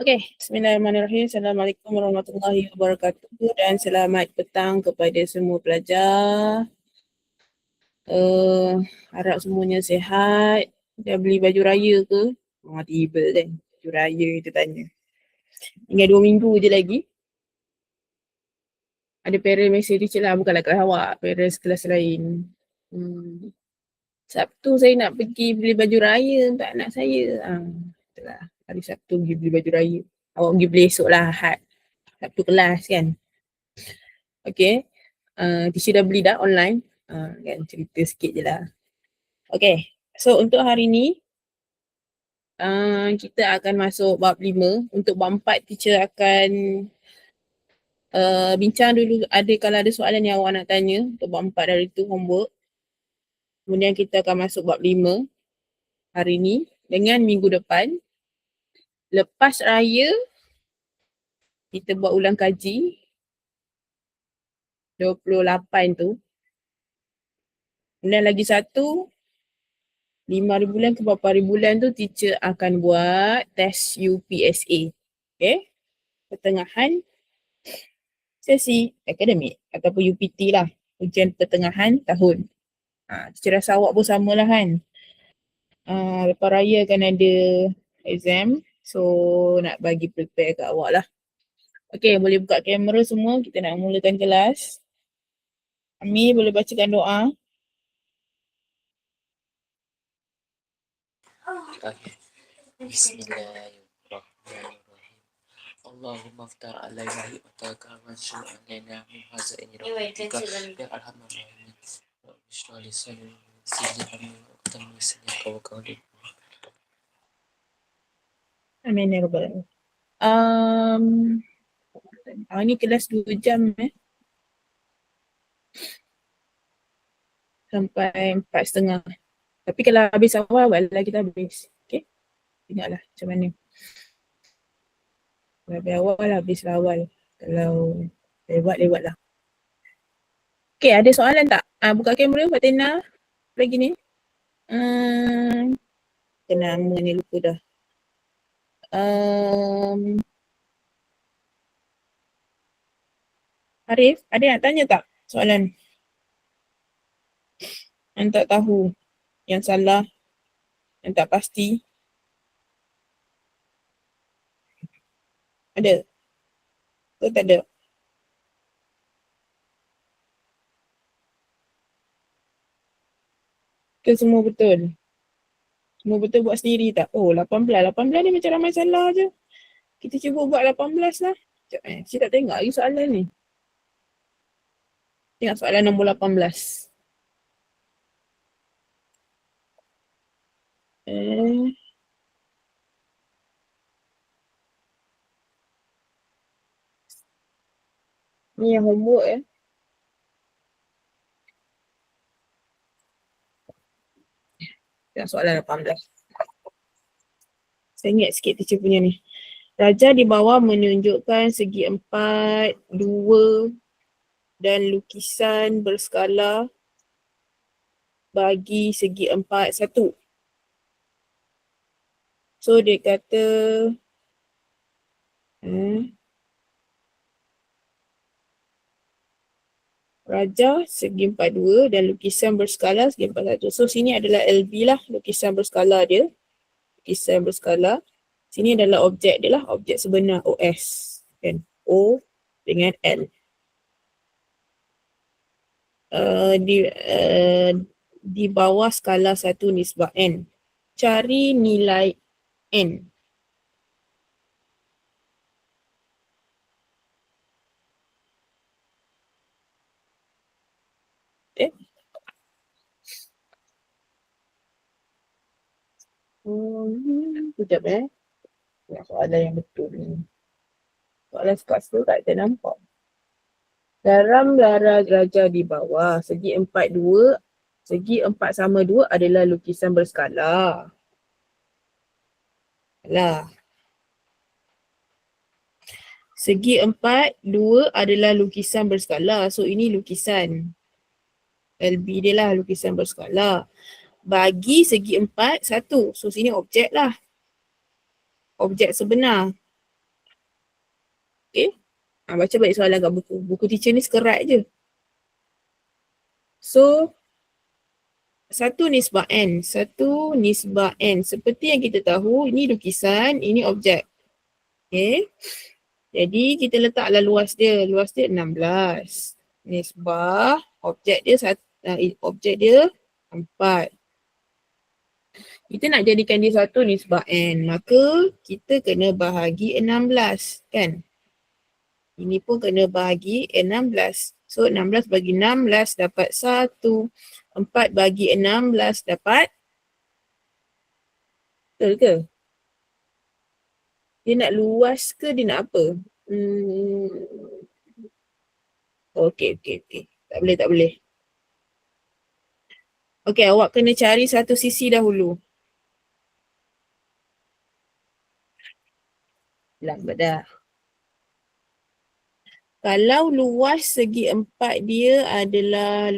Okey, bismillahirrahmanirrahim. Assalamualaikum warahmatullahi wabarakatuh dan selamat petang kepada semua pelajar. Harap semuanya sihat. Dah beli baju raya ke? Tiba kan baju raya tu tanya. Tinggal 2 minggu je lagi. Ada parent message teacher lah, bukanlah kelas awak, parents kelas lain. Sabtu saya nak pergi beli baju raya untuk anak saya. Itulah. Hari Sabtu pergi beli baju raya. Awak pergi beli esok lah, Ahad. Sabtu kelas kan. Okay. Teacher dah beli dah online. Kan cerita sikit je lah. Okay. So untuk hari ni, kita akan masuk bab 5. Untuk bab 4, teacher akan bincang dulu kalau ada soalan yang awak nak tanya untuk bab 4 dari tu homework. Kemudian kita akan masuk bab 5 hari ni dengan minggu depan. Lepas raya, kita buat ulang kaji 28 tu. Kemudian lagi satu, 5 hari bulan ke berapa hari bulan tu teacher akan buat test UPSA. Okay. Pertengahan sesi akademik ataupun UPT lah. Ujian pertengahan tahun. Teacher rasa awak pun samalah kan. Lepas raya akan ada exam. So nak bagi prepare kat awak lah. Okay, boleh buka kamera semua. Kita nak mulakan kelas. Ami boleh bacakan doa. Okay. Bismillahirrahmanirrahim. Allahumma aftar alaina hi'ataka wa syur alaina min hazaini rahmatika ya arhamar rahimin. Bismillah lisan sini kami ketemu sini kau di. Amin ya rabbal alamin. Ini kelas 2 jam sampai 4:30. Tapi kalau habis awal lah kita habis. Okay. Tengoklah macam mana. Kalau habis awal, habislah awal. Kalau lewat lah. Okay, ada soalan tak? Buka kamera Fatina. Lagi ni. Nama ni lupa dah. Arif, ada nak tanya tak soalan? Yang tak tahu, yang salah, yang tak pasti. Ada? Ke tak ada? Ke semua betul? Semua betul buat sendiri tak? Oh, 18 ni macam ramai salah je. Kita cuba buat 18 lah. Sekejap saya tak tengok lagi soalan ni. Tengok soalan nombor 18. Ni yang homework Tengok soalan 18. Saya ingat sikit teacher punya ni. Raja di bawah menunjukkan segi 4, 2 dan lukisan berskala bagi segi 4, 1. So dia kata Raja segi 4, 2 dan lukisan berskala segi 4, 1. So sini adalah LB lah, lukisan berskala dia. Lukisan berskala. Sini adalah objek dia lah, objek sebenar OS. Kan? O dengan L. Di bawah skala 1 nisbah N. Cari nilai N. Okay. Sekejap soalan yang betul ni. Soalan suka-suka tak kita nampak. Dalam lara raja di bawah, segi 4, 2, segi 4 sama 2 adalah lukisan berskala. Alah. Segi 4, 2 adalah lukisan berskala. So ini lukisan. LB dia lah lukisan berskala. Bagi segi 4, 1. So sini objek lah. Objek sebenar. Baca balik soalan kat buku. Buku teacher ni sekerat je. So, satu nisbah N. Satu nisbah N. Seperti yang kita tahu, ini lukisan, ini objek. Okay. Jadi, kita letaklah luas dia. Luas dia 16. Nisbah, objek dia 4. Kita nak jadikan dia satu nisbah N. Maka, kita kena bahagi 16. Kan? Ini pun kena bahagi 16. So 16 bagi 16 dapat 1. 4 bagi 16 dapat. Betul ke? Dia nak luas ke dia nak apa? Okey. Tak boleh. Okey, awak kena cari satu sisi dahulu. Lambat dah. Kalau luas segi 4 dia adalah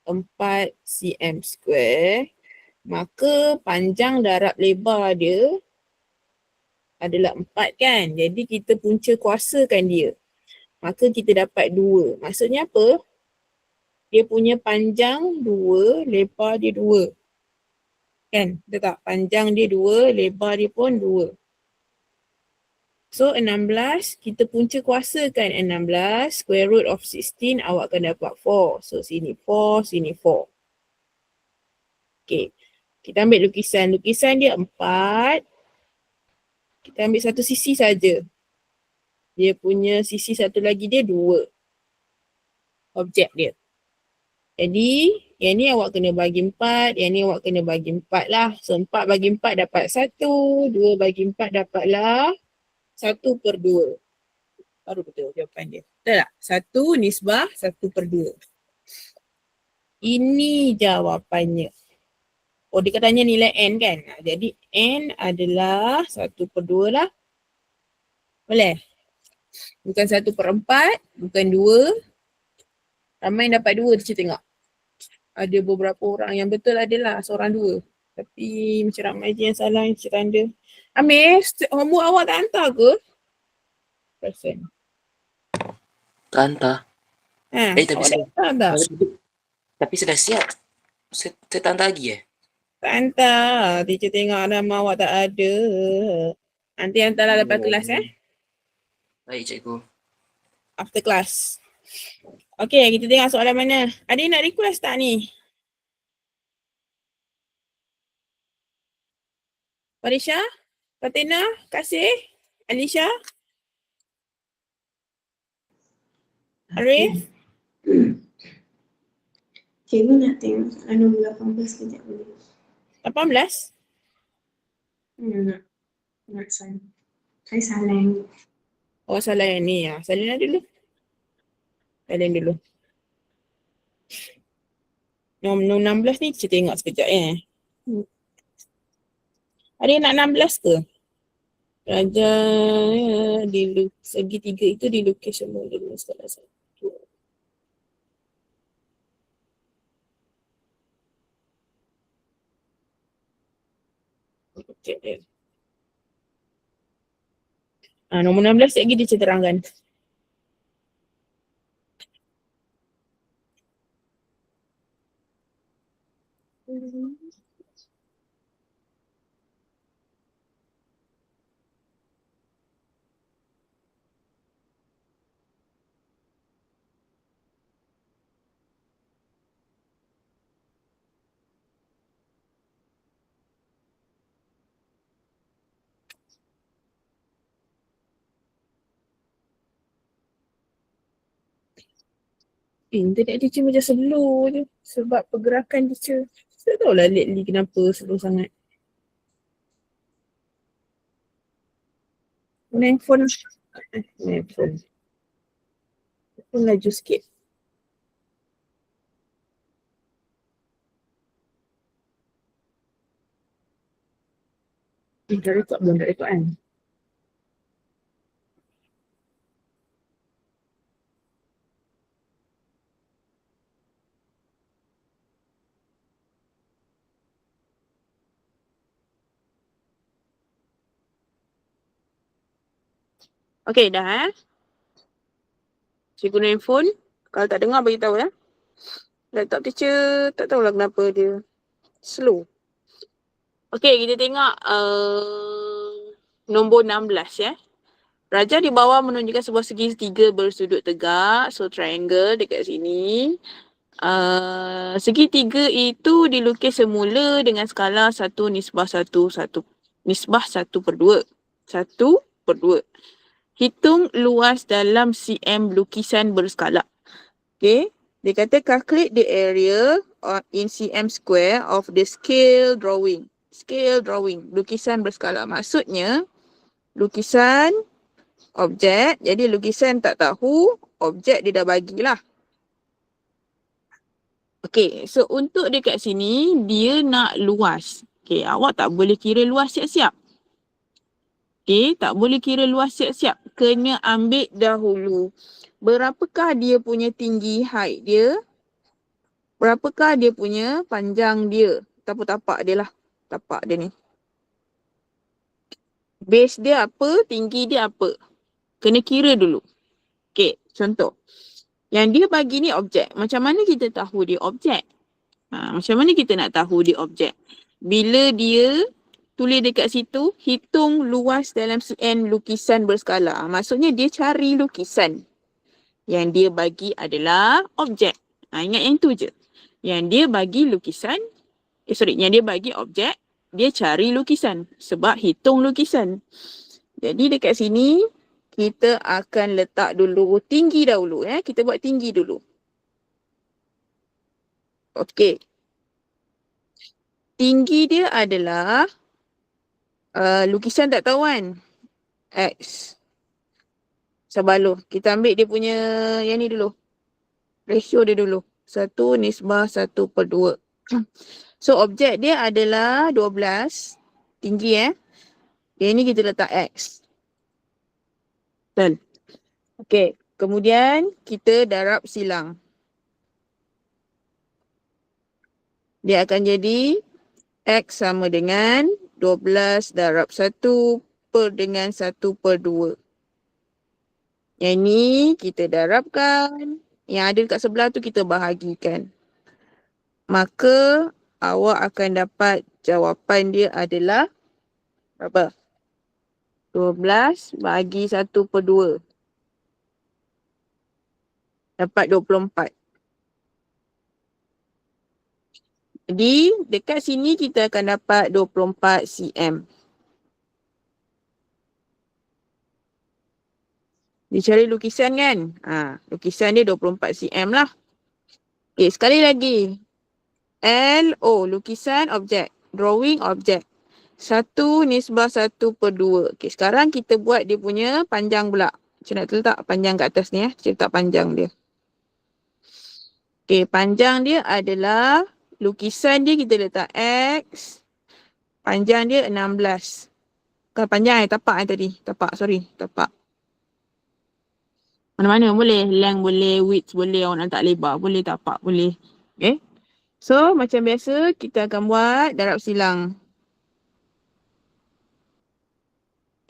4 cm square, maka panjang darab lebar dia adalah 4 kan. Jadi kita punca kuasakan dia. Maka kita dapat 2. Maksudnya apa? Dia punya panjang 2, lebar dia 2. Kan? Betul tak? Panjang dia 2, lebar dia pun 2. So 16, kita punca kuasakan 16, square root of 16, awak akan dapat 4. So sini 4, sini 4. Okay. Kita ambil lukisan. Lukisan dia 4. Kita ambil satu sisi saja. Dia punya sisi satu lagi dia 2. Objek dia. Jadi, yang ni awak kena bagi 4, yang ni awak kena bagi 4 lah. So, 4 bagi 4 dapat 1, 2 bagi 4 dapatlah 1/2. Baru betul jawapan dia. Betul tak? 1 nisbah 1/2. Ini jawapannya. Oh, dia katanya nilai N kan? Jadi, N adalah 1/2 lah. Boleh? Bukan 1/4, bukan 2. Ramai yang dapat 2, teacher tengok. Ada beberapa orang yang betul adalah seorang 2. Tapi macam ramai je yang salah yang teacher tanda. Amir, homework awak tak hantar ke? Present. Tak hantar. Tapi Awak dah hantar tak? Tapi sudah siap. Saya tak hantar lagi Tak hantar. Teacher tengok nama awak tak ada. Nanti hantarlah lepas kelas Baik cikgu. After class. Okay, kita tengok soalan mana. Ada yang nak request tak ni? Farisha? Fatina? Kasih? Alisha? Arif? Cikgu nak tengok soalan nombor 18 kejap boleh? 18? Nak salah. Saya salah yang ni. Oh, salah yang ni ya. Salina dulu. Nombor 16 ni kita tengok sekejap Ada yang nak 16 ke? Raja di segitiga itu dilukis semua dulu salah satu. Okay. Nombor 16 lagi dia terangkan. Internet teacher macam slow je sebab pergerakan teacher. Saya tahu lah lately kenapa slow sangat. Handphone laju sikit. Dah rekod belum? Dah rekod kan? Okay, dah Cikgu guna handphone. Kalau tak dengar, bagi tahu ya. Laptop teacher, tak tahulah kenapa dia slow. Okay, kita tengok nombor 16 ya. Rajah di bawah menunjukkan sebuah segitiga bersudut tegak. So, triangle dekat sini. Segitiga itu dilukis semula dengan skala 1:1:1. Nisbah 1/2. 1/2. Hitung luas dalam cm lukisan berskala. Okay. Dia kata calculate the area in cm square of the scale drawing. Scale drawing. Lukisan berskala. Maksudnya, lukisan, objek. Jadi lukisan tak tahu, objek dia dah bagilah. Okay, so untuk dekat sini, dia nak luas. Okay, awak tak boleh kira luas siap-siap. Okay, tak boleh kira luas siap-siap. Kena ambil dahulu. Berapakah dia punya tinggi height dia? Berapakah dia punya panjang dia? Tapak-tapak dia lah. Tapak dia ni. Base dia apa? Tinggi dia apa? Kena kira dulu. Okay, contoh. Yang dia bagi ni objek. Macam mana kita tahu dia objek? Macam mana kita nak tahu dia objek? Bila dia tulis dekat situ, hitung luas dalam cm lukisan berskala. Maksudnya dia cari lukisan. Yang dia bagi adalah objek. Ingat yang tu je. Yang dia bagi lukisan, yang dia bagi objek, dia cari lukisan. Sebab hitung lukisan. Jadi dekat sini, kita akan letak dulu tinggi dahulu. Kita buat tinggi dulu. Okey. Tinggi dia adalah lukisan tak tahu kan? X. Sebaluh. Kita ambil dia punya yang ni dulu. Ratio dia dulu. 1:1/2. So objek dia adalah 12. Tinggi Yang ni kita letak X. Betul. Okey. Kemudian kita darab silang. Dia akan jadi X sama dengan 12 darab 1 per dengan 1/2. Yang ni kita darabkan. Yang ada dekat sebelah tu kita bahagikan. Maka awak akan dapat jawapan dia adalah berapa? 12 bahagi 1/2. Dapat 24. Jadi dekat sini kita akan dapat 24 cm. Dia cari lukisan kan? Lukisan dia 24 cm lah. Okay, sekali lagi. LO, lukisan objek. Drawing objek. 1:1/2. Okay, sekarang kita buat dia punya panjang pula. Macam nak letak panjang kat atas ni Kita letak panjang dia. Okay, panjang dia adalah lukisan dia kita letak X. Panjang dia 16. Bukan panjang tapak tadi. Tapak. Mana-mana boleh. Length boleh, width boleh, awak nak letak lebar boleh, tapak boleh. Okay. So, macam biasa kita akan buat darab silang.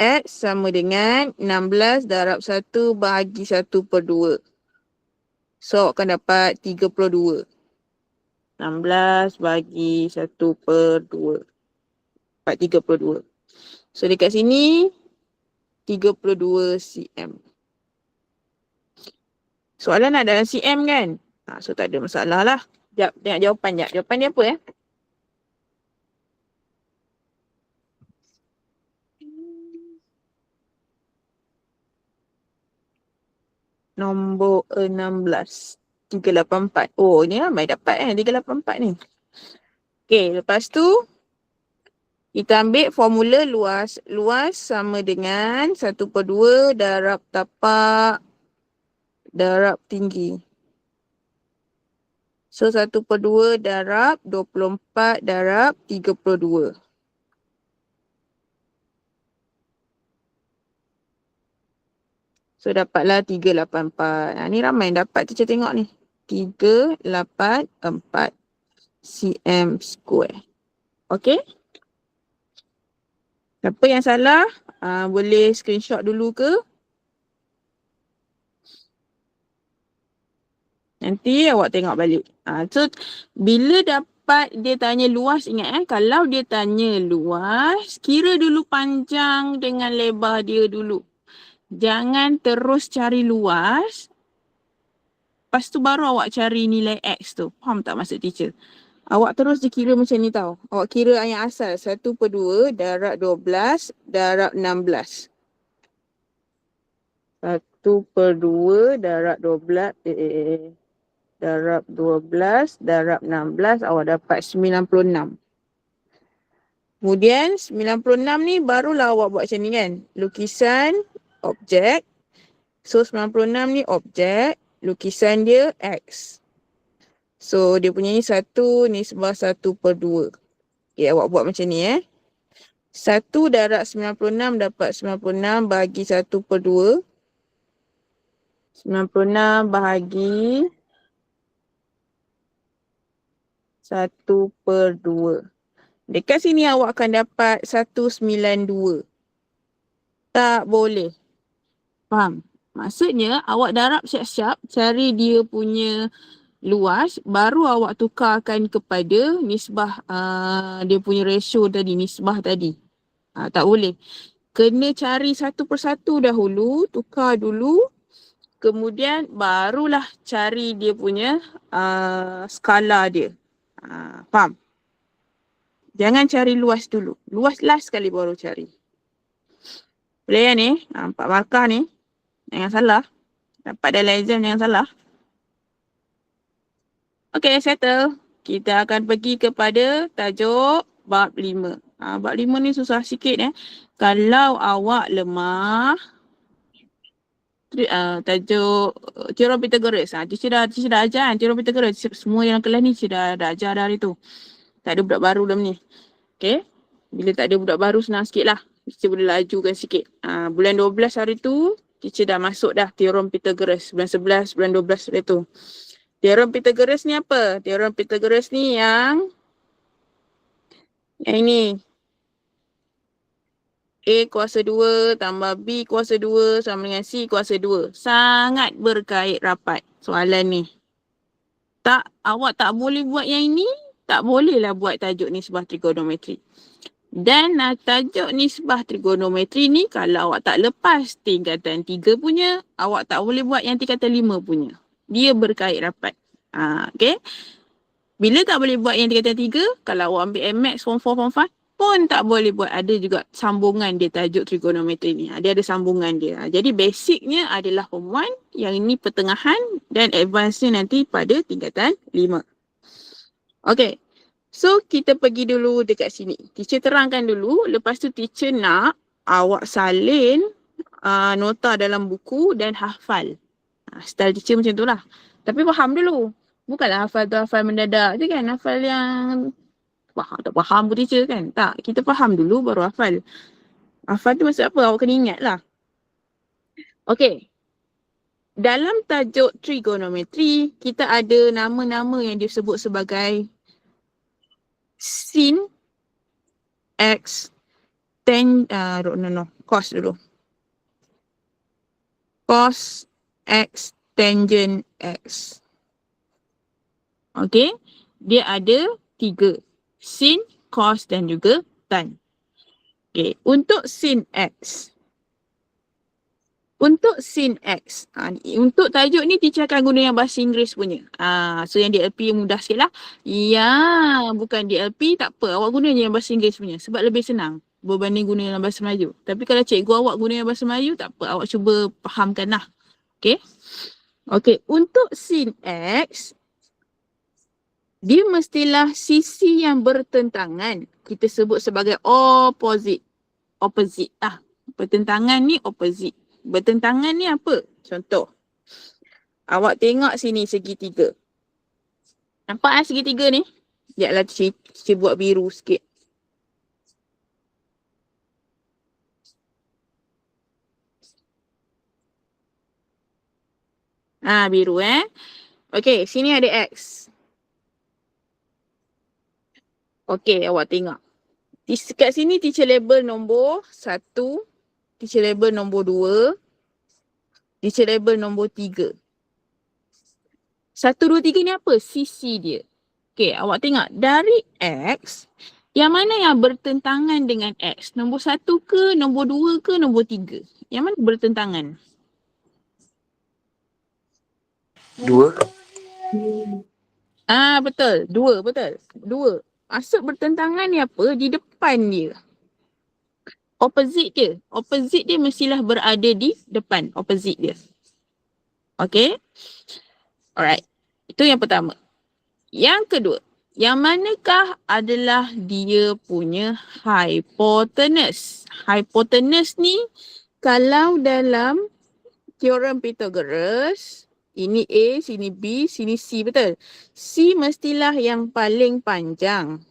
X sama dengan 16 darab 1 bahagi 1/2. So, akan dapat 32. 16 bahagi 1/2. Dapat 32. So, dekat sini 32 cm. Soalan nak dalam cm kan? So, tak ada masalah lah. Sekejap, tengok jawapan sekejap. Jawapan dia apa Nombor 16. 384. Oh, ni ramai dapat 384 ni. Okay, lepas tu kita ambil formula luas. Luas sama dengan 1/2 darab tapak darab tinggi. So 1/2 darab 24 darab 32. So dapatlah 384. Ni ramai yang dapat teacher tengok ni. 384 cm square. Okay. Siapa yang salah boleh screenshot dulu ke Nanti awak tengok balik. So bila dapat dia tanya luas, ingat kalau dia tanya luas, kira dulu panjang dengan lebar dia dulu. Jangan terus cari luas, lepas tu baru awak cari nilai X tu. Faham tak maksud teacher? Awak terus dikira macam ni tau. Awak kira yang asal 1/2 darab 12 darab 16. 1/2 darab 12 darab 12 darab 16 awak dapat 96. Kemudian 96 ni barulah awak buat macam ni kan. Lukisan objek. So 96 ni objek, lukisan dia X. So dia punya ni 1 nisbah 1/2. Okay, awak buat macam ni 1 darab 96 dapat 96 bahagi 1/2. 96 bahagi 1/2. Dekat sini awak akan dapat 192. Tak boleh. Faham? Maksudnya awak darab siap-siap cari dia punya luas, baru awak tukarkan kepada nisbah dia punya ratio tadi, nisbah tadi. Tak boleh. Kena cari satu persatu dahulu, tukar dulu. Kemudian barulah cari dia punya skala dia. Faham? Jangan cari luas dulu. Luas last sekali baru cari. Boleh ni? 4 markah ni. Jangan salah. Dapat dalam exam jangan salah. Okay, settle. Kita akan pergi kepada tajuk bab 5. Bab 5 ni susah sikit Kalau awak lemah, tajuk teorem Pythagoras. Teacher dah ajar teorem Pythagoras. Semua yang kelas ni teacher dah ajar dah hari tu. Tak ada budak baru dalam ni. Okay. Bila tak ada budak baru senang sikit lah. Teacher boleh lajukan sikit. Bulan 12 hari tu, teacher dah masuk dah teorem Pythagoras. Bulan 11, bulan 12 hari tu. Teorem Pythagoras ni apa? Teorem Pythagoras ni yang ini. A kuasa 2 tambah B kuasa 2 sama dengan C kuasa 2. Sangat berkait rapat soalan ni. Awak tak boleh buat yang ini, tak bolehlah buat tajuk nisbah trigonometri. Dan tajuk nisbah trigonometri ni kalau awak tak lepas tingkatan 3 punya, awak tak boleh buat yang tingkatan 5 punya. Dia berkait rapat. Okay. Bila tak boleh buat yang tingkatan 3, kalau awak ambil MX form 4, form 5 pun tak boleh buat. Ada juga sambungan dia tajuk trigonometri ni. Dia ada sambungan dia. Jadi basicnya adalah form 1, yang ini pertengahan dan advance ni nanti pada tingkatan 5. Okay. So kita pergi dulu dekat sini. Teacher terangkan dulu. Lepas tu teacher nak awak salin nota dalam buku dan hafal. Style teacher macam tu lah. Tapi faham dulu. Bukanlah hafal tu hafal mendadak je kan. Hafal yang tak faham pun teacher kan. Tak. Kita faham dulu baru hafal. Hafal tu maksud apa? Awak kena ingat lah. Okay. Dalam tajuk trigonometri, kita ada nama-nama yang disebut sebagai sin, x, cos dulu. Cos, x, tangent, x. Okay. Dia ada 3. Sin, cos dan juga tan. Okay. Untuk sin x. Untuk sin x. Untuk tajuk ni teacher akan guna yang bahasa Inggeris punya. So yang DLP mudah sikit lah. Ya, bukan DLP tak apa. Awak guna je yang bahasa Inggeris punya. Sebab lebih senang berbanding guna yang bahasa Melayu. Tapi kalau cikgu awak guna yang bahasa Melayu tak apa. Awak cuba fahamkan lah. Okay. Okay. Untuk sin x. Dia mestilah sisi yang bertentangan. Kita sebut sebagai opposite. Opposite lah. Pertentangan ni opposite. Bertentangan ni apa? Contoh. Awak tengok sini segitiga. Nampak segitiga ni? Sekejaplah saya buat biru sikit. Biru Okey, sini ada X. Okey, awak tengok. Kat sini teacher label nombor 1. Teacher label nombor 2. Teacher label nombor 3. 1, 2, 3 ni apa? Sisi dia. Okay, awak tengok dari X, yang mana yang bertentangan dengan X? Nombor 1 ke, nombor 2 ke, nombor 3? Yang mana bertentangan? 2. Betul. 2, betul. 2. Maksud bertentangan ni apa? Di depan dia. Opposite dia. Opposite dia mestilah berada di depan. Opposite dia. Okay? Alright. Itu yang pertama. Yang kedua. Yang manakah adalah dia punya hypotenuse? Hypotenuse ni kalau dalam teorem Pythagoras, ini A, sini B, sini C, betul? C mestilah yang paling panjang.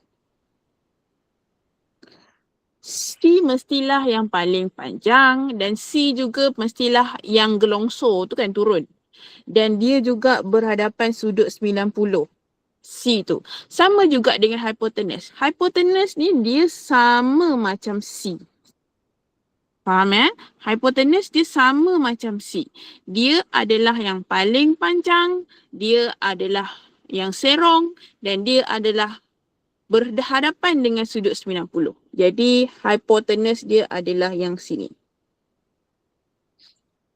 C mestilah yang paling panjang dan C juga mestilah yang gelongsor tu kan turun. Dan dia juga berhadapan sudut 90. C tu. Sama juga dengan hypotenuse. Hypotenuse ni dia sama macam C. Faham ya? Hypotenuse dia sama macam C. Dia adalah yang paling panjang, dia adalah yang serong dan dia adalah berhadapan dengan sudut 90. Jadi hypotenuse dia adalah yang sini.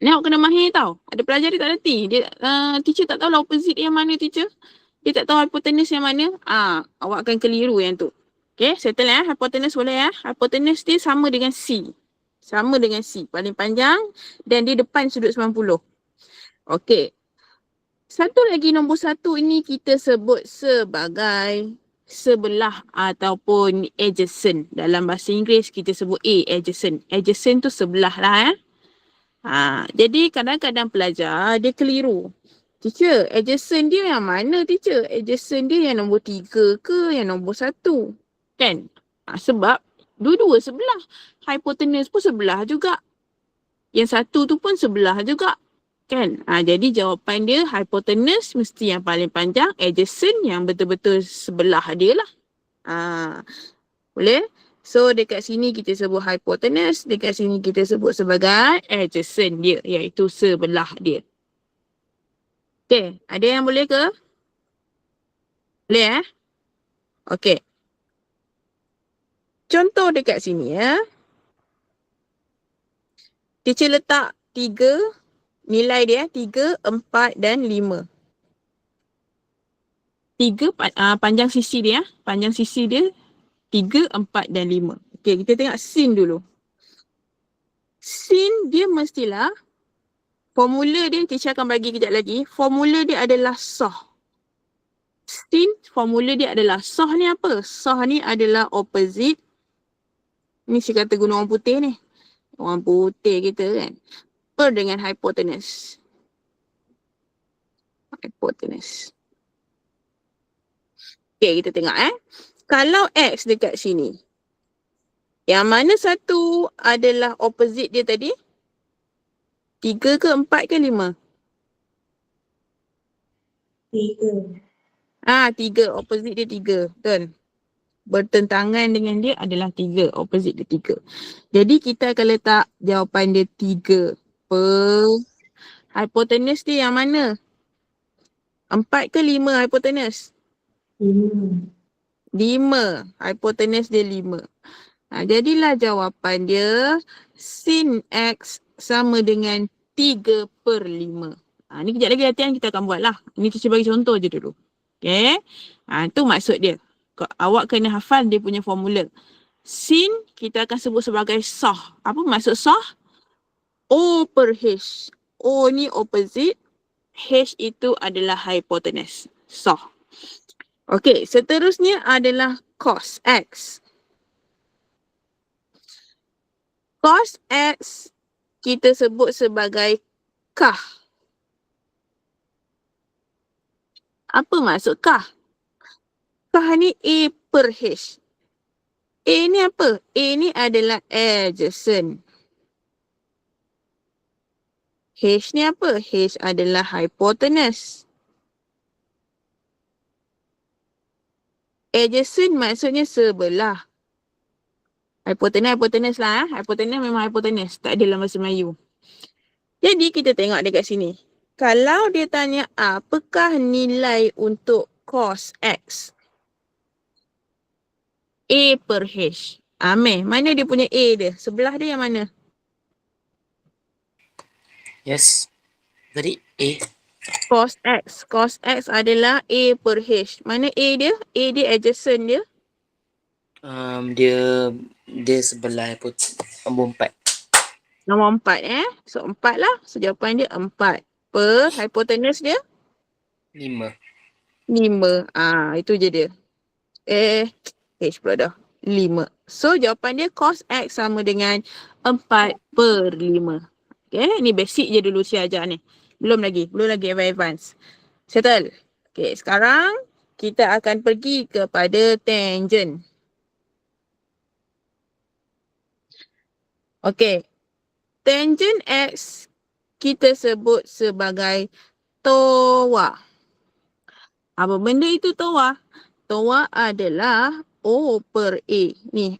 Ni awak kena mahir tau. Ada pelajar dia tak reti. Dia teacher tak tahu lah opposite yang mana teacher. Dia tak tahu hypotenuse yang mana. Awak akan keliru yang tu. Okay, settle ya. Hypotenuse boleh ya. Hypotenuse dia sama dengan C. Sama dengan C. Paling panjang dan di depan sudut 90. Okay. Satu lagi nombor 1 ini kita sebut sebagai sebelah ataupun adjacent. Dalam bahasa Inggeris kita sebut adjacent. Adjacent tu sebelah lah ya. Jadi kadang-kadang pelajar dia keliru. Teacher, adjacent dia yang mana teacher? Adjacent dia yang nombor 3 ke yang nombor 1? Kan? Sebab dua-dua sebelah. Hypotenuse pun sebelah juga. Yang 1 tu pun sebelah juga. Kan? Jadi jawapan dia hypotenuse mesti yang paling panjang, adjacent yang betul-betul sebelah dia lah. Boleh? So dekat sini kita sebut hypotenuse, dekat sini kita sebut sebagai adjacent dia, iaitu sebelah dia. Okay, ada yang boleh ke? Boleh Okay. Contoh dekat sini ya. Teacher letak 3 nilai dia 3, 4 dan 5. 3 panjang sisi dia. Panjang sisi dia 3, 4 dan 5. Okey, kita tengok sin dulu. Sin dia mestilah formula dia, teacher akan bagi kejap lagi. Formula dia adalah soh. Sin formula dia adalah soh ni apa? Soh ni adalah opposite. Ni saya kata guna orang putih ni. Orang putih kita kan. Per dengan hypotenuse. Hypotenuse. Okay, kita tengok Kalau X dekat sini. Yang mana satu adalah opposite dia tadi? 3 ke 4 ke 5? 3. 3. Opposite dia 3. Betul. Bertentangan dengan dia adalah 3. Opposite dia 3. Jadi kita akan letak jawapan dia 3 per hypotenuse dia yang mana? 4 ke 5 hypotenuse? 5. Hypotenuse dia 5. Jadilah jawapan dia sin X sama dengan 3 per 5. Ni kejap lagi latihan kita akan buat lah. Ni teacher bagi contoh je dulu. Okay. Tu maksud dia. Awak kena hafal dia punya formula. Sin kita akan sebut sebagai soh. Apa maksud soh? O per H. O ni opposite. H itu adalah hypotenuse. Soh. Okey, seterusnya adalah cos X. Cos X kita sebut sebagai kah. Apa maksud kah? Kah ni A per H. A ni apa? A ni adalah adjacent. H ni apa? H adalah hypotenuse. Adjacent maksudnya sebelah. Hypotenuse lah. Hypotenuse memang hypotenuse. Tak ada dalam bahasa Melayu. Jadi kita tengok dekat sini. Kalau dia tanya apakah nilai untuk cos X? A per H. Meh, mana dia punya A dia? Sebelah dia yang mana? Yes. Tadi A. Cos X. Cos X adalah A per H. Mana A dia? A dia adjacent dia. Dia sebelah put nombor 4. Nombor 4 So 4 lah. So jawapan dia 4. Per hypotenuse dia 5. 5. Itu je dia. H pula dah. 5. So jawapan dia cos X sama dengan 4 per 5. Okay, ni basic je dulu saya ajar ni. Belum lagi advance. Settle. Okay, sekarang kita akan pergi kepada tangent. Okay, tangent X kita sebut sebagai TOA. Apa benda itu TOA? TOA adalah O per A. Ni,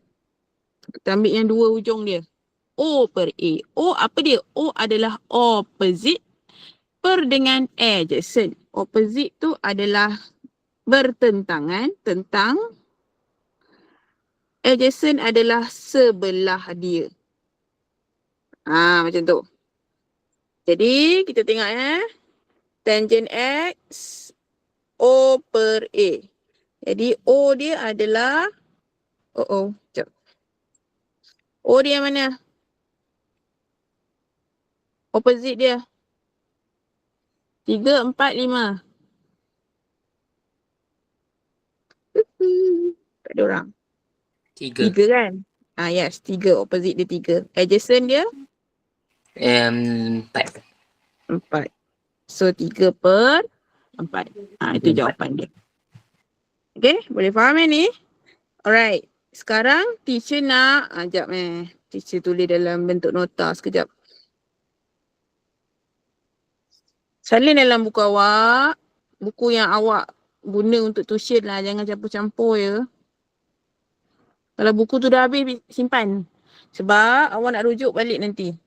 kita ambil yang dua ujung dia. O per A. O apa dia? O adalah opposite per dengan adjacent. Opposite tu adalah bertentangan, tentang. Adjacent adalah sebelah dia. Macam tu. Jadi kita tengok tangent X O per A. Jadi O dia adalah sekejap. O dia mana? Opposite dia. 3, 4, 5. Tak ada orang. 3. 3 kan? Yes, 3. Opposite dia 3. Adjacent dia 4. 4. So 3 per 4. Itu jawapan dia. Okay, boleh faham ni? Alright. Sekarang teacher nak, sekejap teacher tulis dalam bentuk nota sekejap. Salin dalam buku awak, buku yang awak guna untuk tuition lah, jangan campur-campur ya. Kalau buku tu dah habis, simpan. Sebab awak nak rujuk balik nanti.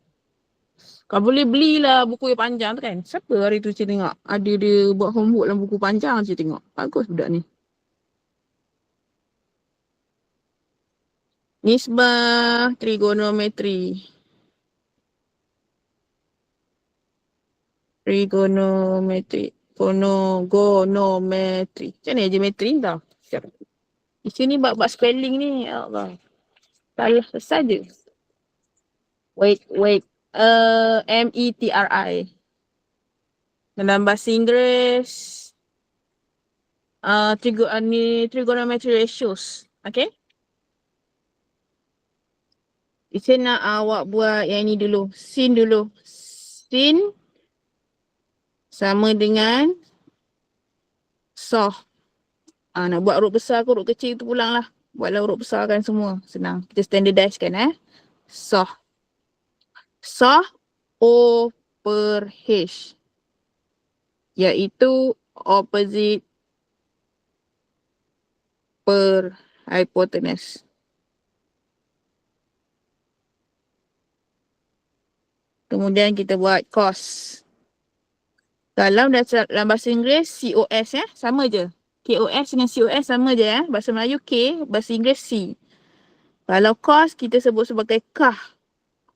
Kau boleh belilah buku yang panjang tu kan. Siapa hari tu saya tengok ada dia buat homework dalam buku panjang, saya tengok. Bagus budak ni. Nisbah trigonometri. Gonometri. Macam mana geometri ni tau? Siap. Di sini bab spelling ni, ya Allah. Salah saja. Wait. METRI. Dalam bahasa Inggeris, trigonometry ratios. Okay? Saya nak awak buat yang ni dulu. Sin dulu. Sin sama dengan soh. Nak buat huruf besar ke huruf kecil tu pulang lah. Buatlah huruf besar kan semua. Senang. Kita standardize kan Soh. Soh O per H. Iaitu opposite per hypotenuse. Kemudian kita buat cos. Dalam bahasa Inggeris COS sama je. KOS dengan COS sama je Bahasa Melayu K, bahasa Inggeris C. Kalau cos kita sebut sebagai kah.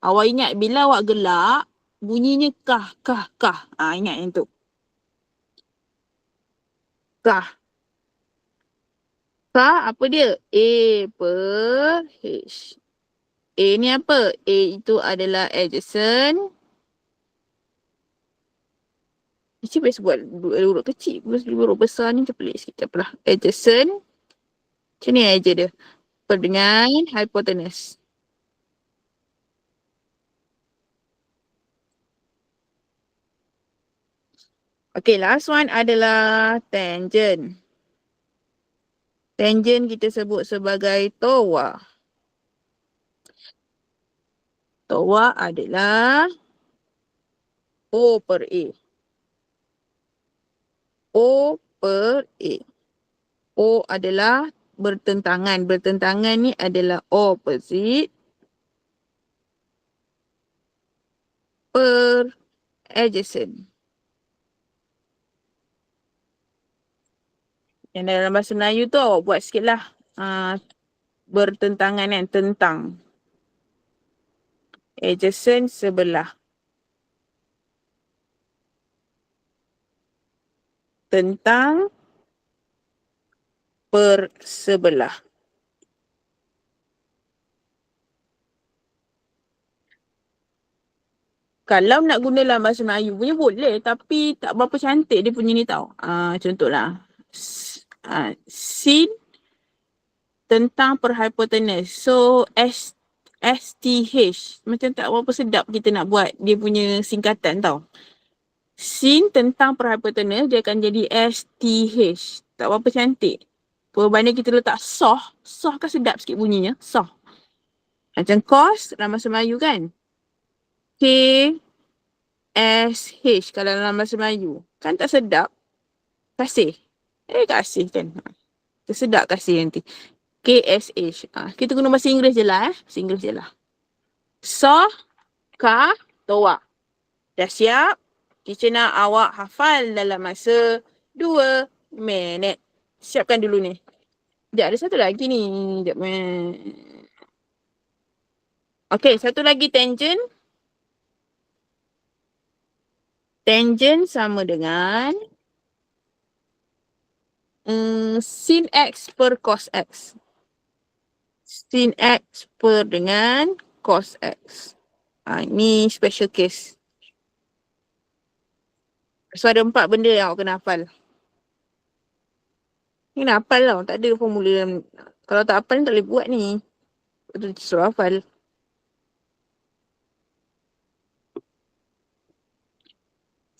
Awak ingat bila awak gelak bunyinya kah. Ingat yang tu. Kah. Kah apa dia? A per H. A ni apa? A itu adalah adjacent. Cik biasa buat huruf kecil, huruf besar ni macam pelik sikit. Tak apalah. Adjacent. Macam ni aja dia. Per dengan hypotenuse. Okay, last one adalah tangent. Tangent kita sebut sebagai TOA. TOA adalah O per A. O per A. O adalah bertentangan. Bertentangan ni adalah opposite per adjacent. Yang dalam bahasa Melayu tu awak buat sikit lah. Bertentangan kan, tentang. Adjacent, sebelah. Tentang, sebelah. Kalau nak guna dalam bahasa Melayu punya boleh, tapi tak berapa cantik dia punya ni tau. Contohlah. Sin tentang perhypotenuse. So, STH. Macam tak berapa sedap kita nak buat dia punya singkatan tau. Sin tentang perhypotenuse dia akan jadi STH. Tak berapa cantik. Perbanding kita letak soh. Soh kan sedap sikit bunyinya. Soh. Macam cos dalam bahasa Melayu kan. KSH kalau dalam bahasa Melayu. Kan tak sedap. Kasih. Kasih kan. Tersedak kasih nanti. KSH. Kita guna bahasa Inggeris je lah. Bahasa Inggeris je lah. Soh, ka, toa. Dah siap? Teacher nak awak hafal dalam masa 2 minit. Siapkan dulu ni. Sekejap, ada satu lagi ni. Sekejap. Okay, satu lagi tangent. Tangent sama dengan sin X per cos X. Sin X per dengan cos X. Ini special case. So ada 4 benda yang awak kena hafal. Ni kena hafal tau. Tak ada formula. Kalau tak hafal ni tak boleh buat ni. Betul suruh hafal.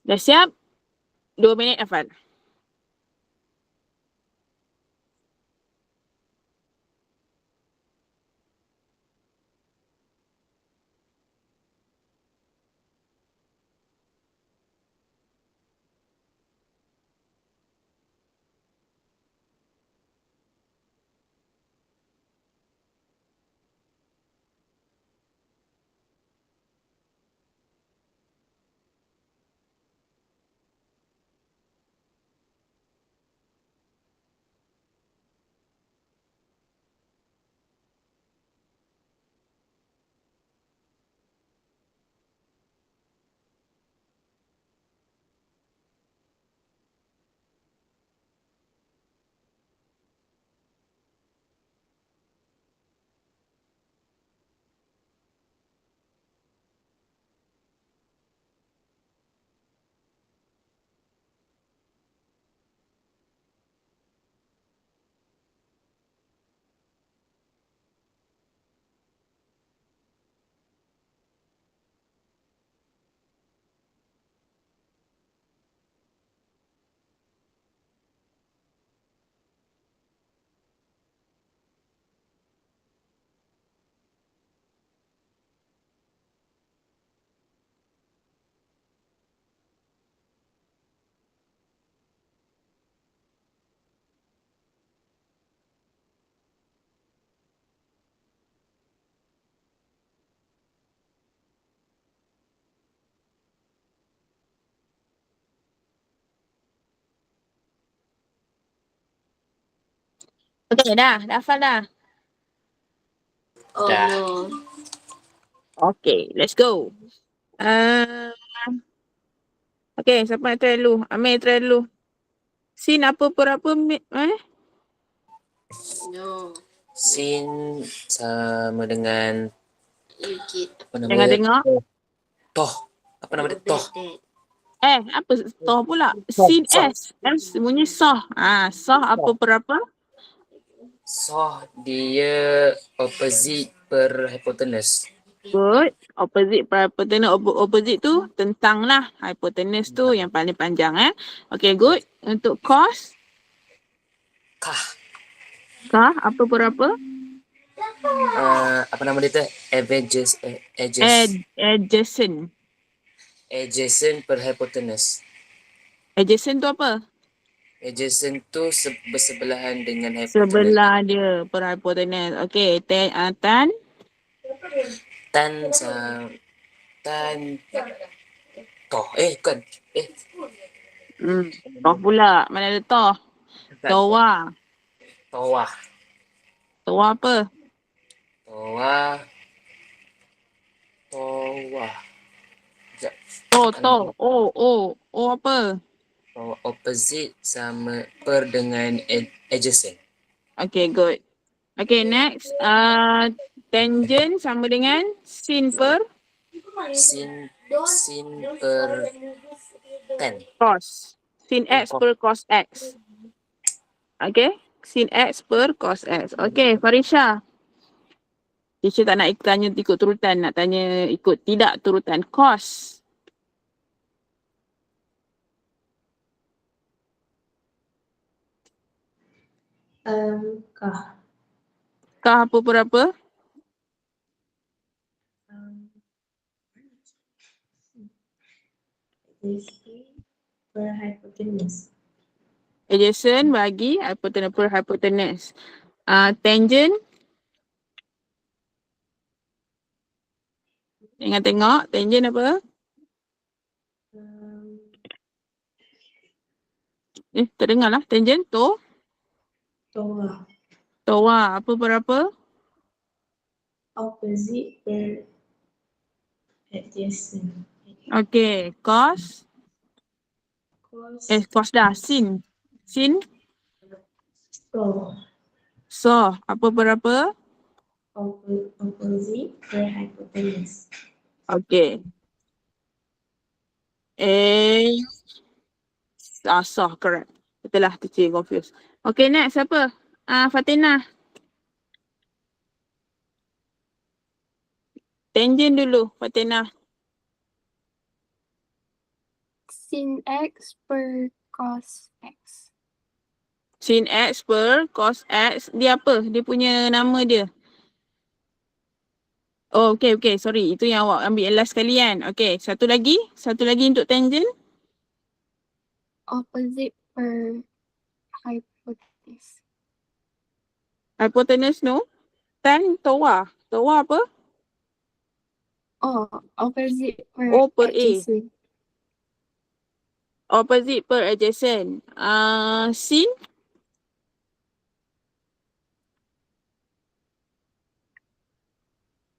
Dah siap? 2 minit hafal. Okay, dah hafal dah. Oh Dah. no. Okay, let's go. Okay, siapa nak try dulu? Amir try dulu. Sin apa per apa? No. Sin sama dengan apa nama Jangan dia? tengok. Toh. Apa nama dia? Toh. Apa toh pula? Sin Soh. S. S bunyi soh. Soh apa per apa? Soh dia opposite per hypotenuse. Good. Opposite per hypotenuse. Opposite tu tentang lah. Hypotenuse tu yang paling panjang Okay, good. Untuk cos. Kah. Kah apa per apa? Apa nama dia tu? Adjacent. Adjacent per hypotenuse. Adjacent tu apa? Adjacent tu bersebelahan dengan hypotenuse. Sebelah dia per hypotenuse. Okay. Tan. Tan toh. Bukan. Toh pula. Mana ada toh? Toa. Toa. Toa apa? Toa. Toa. Sekejap. O apa? Toa opposite sama per dengan adjacent. Okay, good. Okay, next. Tangent sama dengan sin per Sin per tan. cos. Sin x per cos x. Okay, sin x per cos x. Okay, Farisha. Teacher tak nak tanya ikut turutan, nak tanya ikut tidak turutan. Cos. Kah. Kah apa berapa? Per hypotenuse. Adjacent bagi hypotenuse per hypotenuse. Tangent. Jangan tengok. Tangent apa? Terdengar lah. Tangent to. Toa. Toa apa berapa? Opposite per adjacent. Okay. Cos. Cos. Cos dah. Sin. Sin. So. So. Apa berapa? Opposite per hypotenuse. Okay. So correct. Betul lah, teacher confused. Okay, next siapa? Fatina. Tangent dulu, Fatina. Sin x per cos x. Sin x per cos x. Dia apa? Dia punya nama dia. Oh, okay. Sorry. Itu yang awak ambil last sekali kan? Okay, satu lagi untuk tangent. Opposite per hypotenuse. Hypotenuse no? Tan, toa. Toa apa? Oh, opposite per O per A. adjacent. Opposite per adjacent. Sin.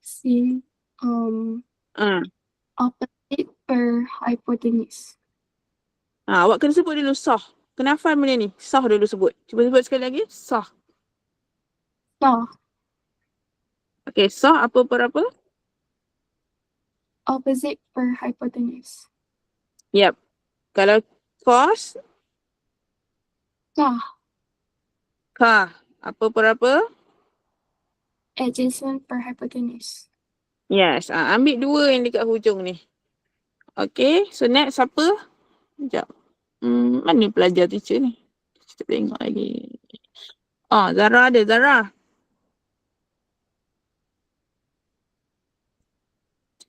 Sin Ah. opposite per hypotenuse. Awak kena sebut dulu soh. Kena hafal benda ni. Soh dulu sebut. Cuba sebut sekali lagi. Soh. So, Okay, soh apa per apa? opposite per hypotenuse. Yep. Kalau cos, Kah, kah. Apa per apa? adjacent per hypotenuse. Yes. Ambil dua yang dekat hujung ni. Okay, so next apa? Sekejap. Mana pelajar teacher ni? Kita tengok lagi. Zara ada. Zara.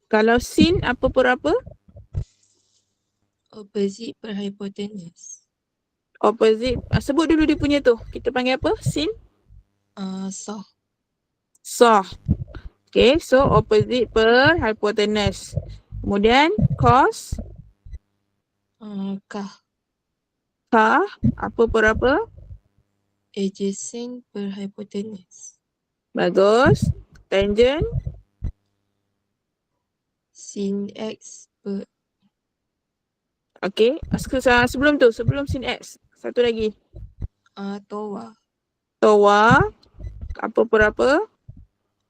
Kalau sin apa per apa? Opposite per hypotenuse. Opposite. Sebut dulu dia punya tu. Kita panggil apa? Sin? Soh. Soh. Okay, so opposite per hypotenuse. Kemudian cos. Kah. Kah. Apa per apa? Adjacent per hypotenuse. Bagus. Tangent. Sin x per Okay. Sebelum sin x. Satu lagi. toa. Toa. Apa per apa?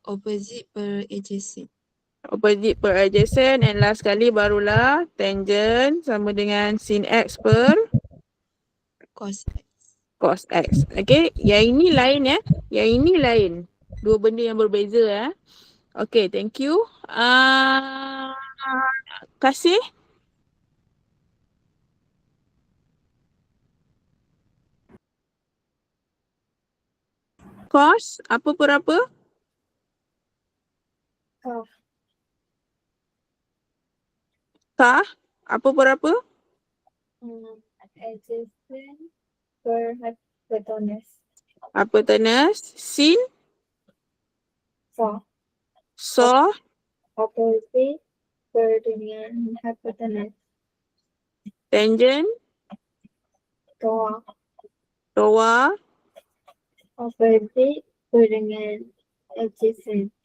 Opposite per adjacent. Opposite per adjacent. And last kali barulah tangent sama dengan sin x per Cos x. cos x. Okay. Yang ini lain ya. Yang ini lain. Dua benda yang berbeza ya. Okay. Thank you. Kasih. Cos. Apa per apa? Kah, Kah. Apa per apa? adjacent per hypotenuse. Hypotenuse. Sin. So, So. opposite per dengan hypotenuse. Tangent. Toa. TOA. Opposite per dengan adjacent.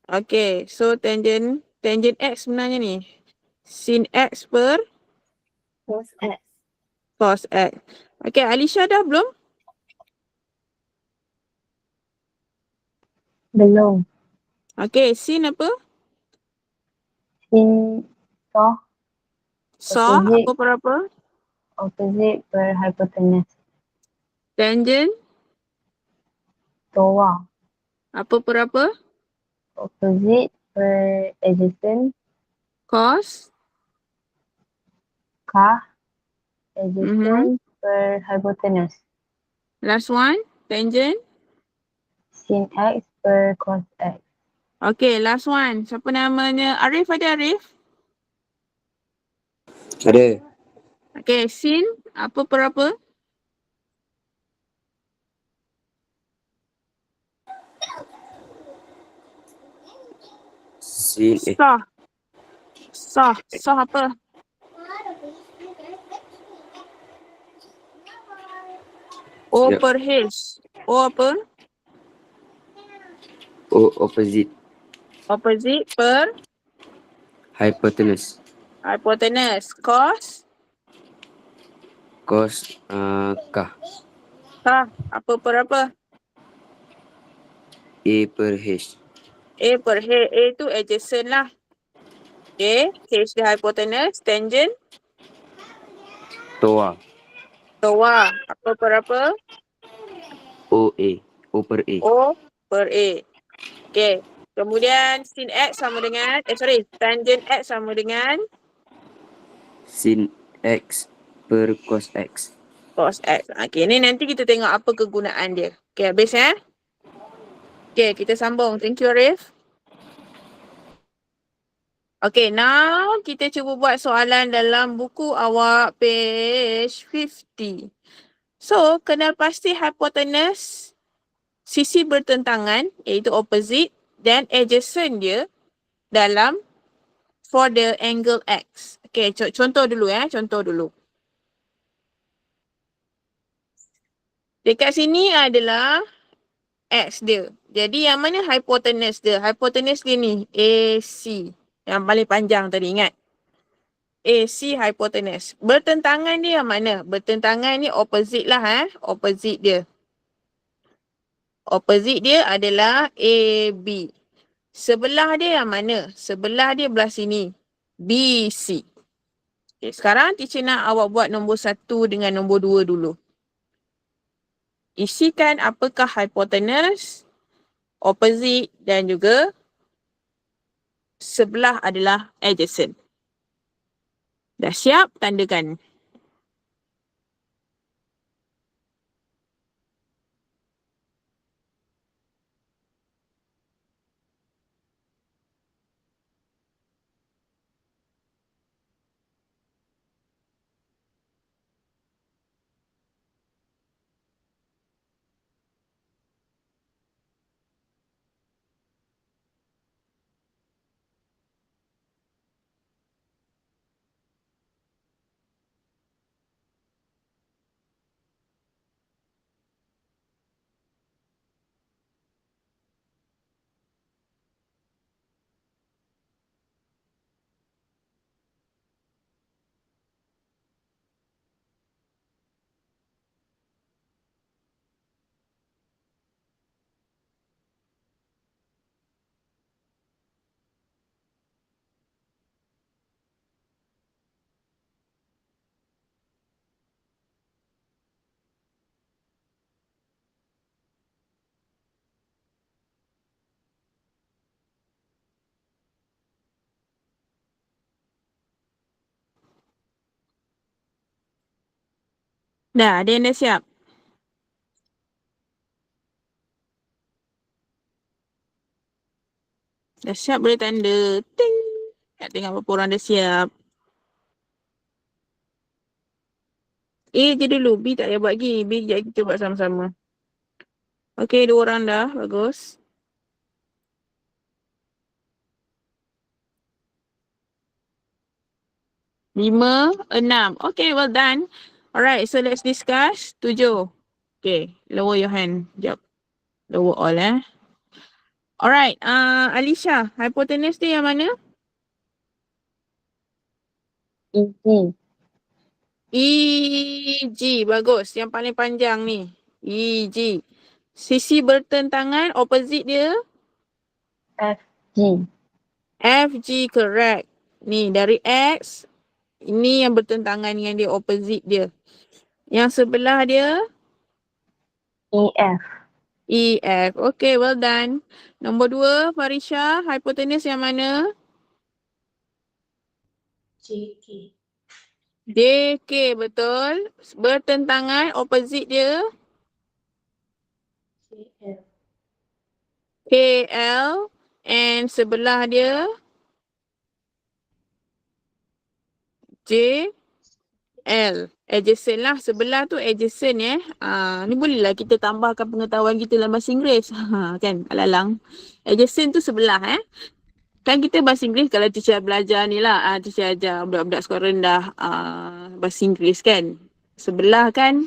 Okay, so tangent X sebenarnya ni. Sin X per Cos X. cos X. Okay, Alisha dah belum? Belum. Okay, sin apa? Sin soh Saw Opposite. apa per apa? opposite per hypotenuse. Tangent TOA apa per apa? opposite per adjacent. Cos. Kah adjacent per hypotenuse. Last one, tangent. Sin X per cos X. Okay, last one. Siapa namanya? Arif, ada Arif? Ada. Okay, sin apa per apa? Sin Saw apa? O Yep. per H. O apa? opposite Opposite per hypotenuse. hypotenuse. Cos. Cos kah Kah apa per apa? A per H. A per H. A tu adjacent lah. Okay, H dia hypotenuse. Tangent. TOA TOA apa per apa? OA. O per A. O per A. Okay. Kemudian sin X sama dengan, tangent X sama dengan Sin X per cos X. cos X. Okay, ni nanti kita tengok apa kegunaan dia. Okay, habis Okay, kita sambung. Thank you, Arif. Okay, now kita cuba buat soalan dalam buku awak page 50. So, kenal pasti hypotenuse sisi bertentangan iaitu opposite dan adjacent dia dalam for the angle X. Okay, contoh dulu contoh dulu. Dekat sini adalah X dia. Jadi yang mana hypotenuse dia? Hypotenuse dia ni AC. Yang paling panjang tadi, ingat. AC hypotenuse. Bertentangan dia yang mana? Bertentangan ni opposite lah opposite dia. Opposite dia adalah AB. Sebelah dia yang mana? Sebelah dia belah sini. BC. Okay, sekarang teacher nak awak buat nombor 1 dengan nombor 2 dulu. Isikan apakah hypotenuse, opposite dan juga sebelah adalah adjacent. Dah siap? Tandakan. Dah, ada yang dah siap? Dah siap boleh tanda. Ting. Nak tengok berapa orang dah siap. A je dulu. B tak payah buat lagi. B sekejap kita buat sama-sama. Okay, 2 orang dah. Bagus. Lima, 6. Okay, well done. Alright, so let's discuss. 7. Okay, lower your hand. Sekejap. Lower all Alright, Alisha, hypotenuse dia yang mana? EG. EG, bagus. Yang paling panjang ni. EG. Sisi bertentangan, opposite dia? FG. FG, correct. Ni, dari X, ini yang bertentangan dengan dia, opposite dia. Yang sebelah dia? EF. EF. Okay, well done. Nombor 2, Farisha, hypotenuse yang mana? JK. JK, betul. Bertentangan, opposite dia? KL. KL. And sebelah dia? JL. Adjacent lah. Sebelah tu adjacent ni bolehlah kita tambahkan pengetahuan kita dalam bahasa Inggeris. Kan, alalang. Adjacent tu sebelah Kan kita bahasa Inggeris kalau teacher belajar ni lah, teacher ajar budak-budak sekolah rendah bahasa Inggeris kan. Sebelah kan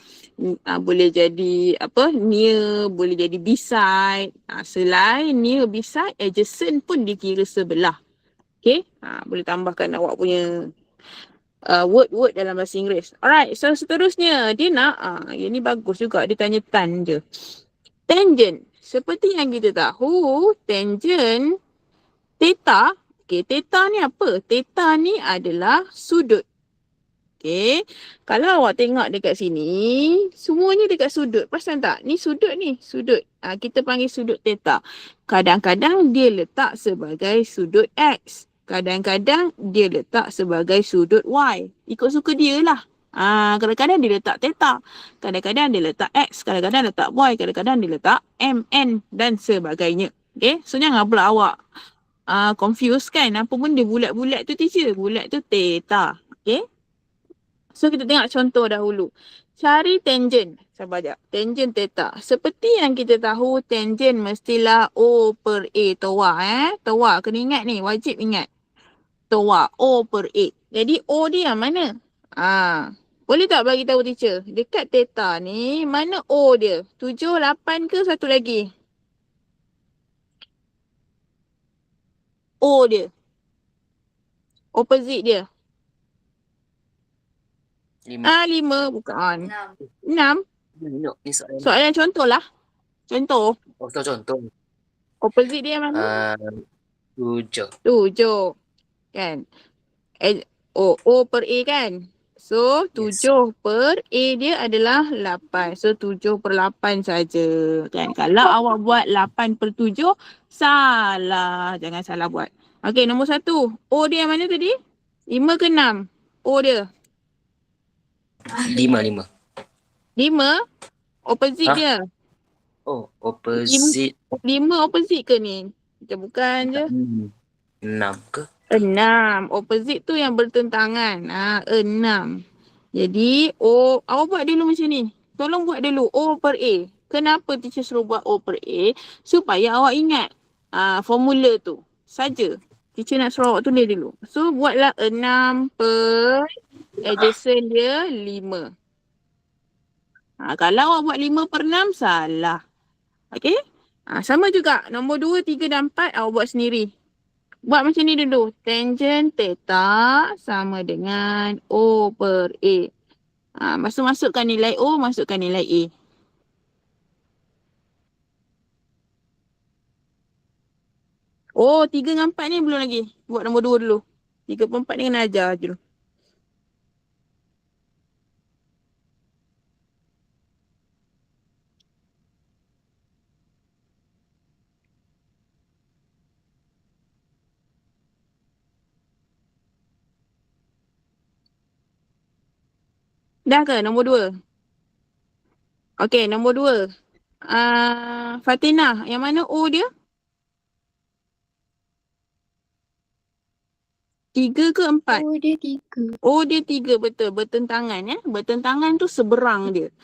boleh jadi near, boleh jadi beside. Selain near, beside, adjacent pun dikira sebelah. Okay, boleh tambahkan awak punya word-word dalam bahasa Inggeris. Alright, so seterusnya dia nak, yang ni bagus juga, dia tanya tan je. Tangent, seperti yang kita tahu, tangent theta, theta ni apa? Theta ni adalah sudut. Kalau awak tengok dekat sini, semuanya dekat sudut. Perasan tak? Ni sudut ni, sudut. Kita panggil sudut theta. Kadang-kadang dia letak sebagai sudut X. Kadang-kadang dia letak sebagai sudut Y. Ikut suka dia lah. Kadang-kadang dia letak theta. Kadang-kadang dia letak X. Kadang-kadang letak Y. Kadang-kadang dia letak MN dan sebagainya. So jangan pula awak confused kan, apa benda bulat-bulat tu teacher? Bulat tu theta. So kita tengok contoh dahulu. Cari tangent. Sabar sekejap. Tangent theta. Seperti yang kita tahu, tangent mestilah O per A toa. Toa kena ingat ni, wajib ingat. Toa, O per A. Jadi O dia yang mana? Boleh tak bagi tahu teacher? Dekat theta ni, mana O dia? 7, 8 ke satu lagi? O dia. Opposite dia. 5. 5 bukan. 6. Ni soalan. Soalan contoh lah. Contoh. Contoh. Opposite dia mana? 7. 7. Kan? O per A kan? So 7 per A dia adalah 8. So 7 per 8 saja. Kan? Kalau awak buat 8 per 7, salah. Jangan salah buat. Okey, nombor 1. O dia yang mana tadi? 5 ke 6? O dia? 5. 5? Opposite dia? Oh, opposite. 5 opposite ke ni? Bukan je. 6 ke? 6. Opposite tu yang bertentangan. 6. Jadi O, awak buat dulu macam ni. Tolong buat dulu O per A. Kenapa teacher suruh buat O per A? Supaya awak ingat formula tu saja. Teacher nak suruh awak tulis dulu. So buatlah 6 per adjacent dia 5. Kalau awak buat 5 per 6, salah. Okay? Sama juga. Nombor 2, 3 dan 4 awak buat sendiri. Buat macam ni dulu. Tangent theta sama dengan O per A. Masukkan nilai O, masukkan nilai A. Oh, 3 dengan 4 ni belum lagi. Buat nombor 2 dulu. 3 per 4 ni kena ajar je dulu. Dah ke nombor 2? Okey, nombor 2. Fatinah, yang mana O dia? 3 ke 4? Oh, dia 3. O dia 3, betul. Bertentangan Bertentangan tu seberang dia.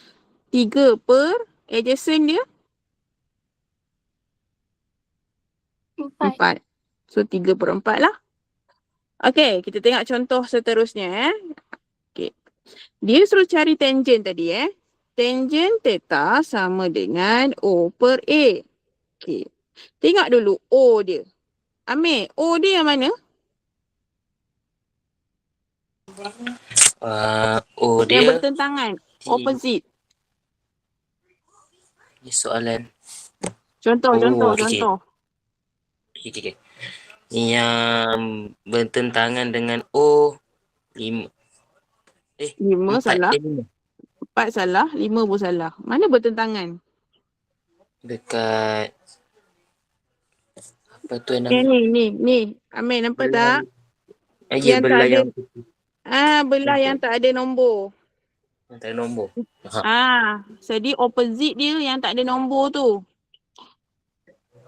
3 per adjacent dia? 4. So 3 per 4 lah. Okey, kita tengok contoh seterusnya. Okey. Dia suruh cari tangent tadi Tangent theta sama dengan O per A. Okey. Tengok dulu O dia. Amir, O dia yang mana? O Yang dia bertentangan. di, Opposite. di soalan. Contoh, Oh, okey. contoh. Okay. Yang bertentangan dengan O 5. 5 salah. 5. 4 salah. 5 pun salah. Mana bertentangan? Dekat apa tu yang nama? Ni. Amir nampak tak? Ya, Yang tak belah ada. yang Belah yang tak ada nombor. tak ada nombor. Jadi opposite dia yang tak ada nombor tu.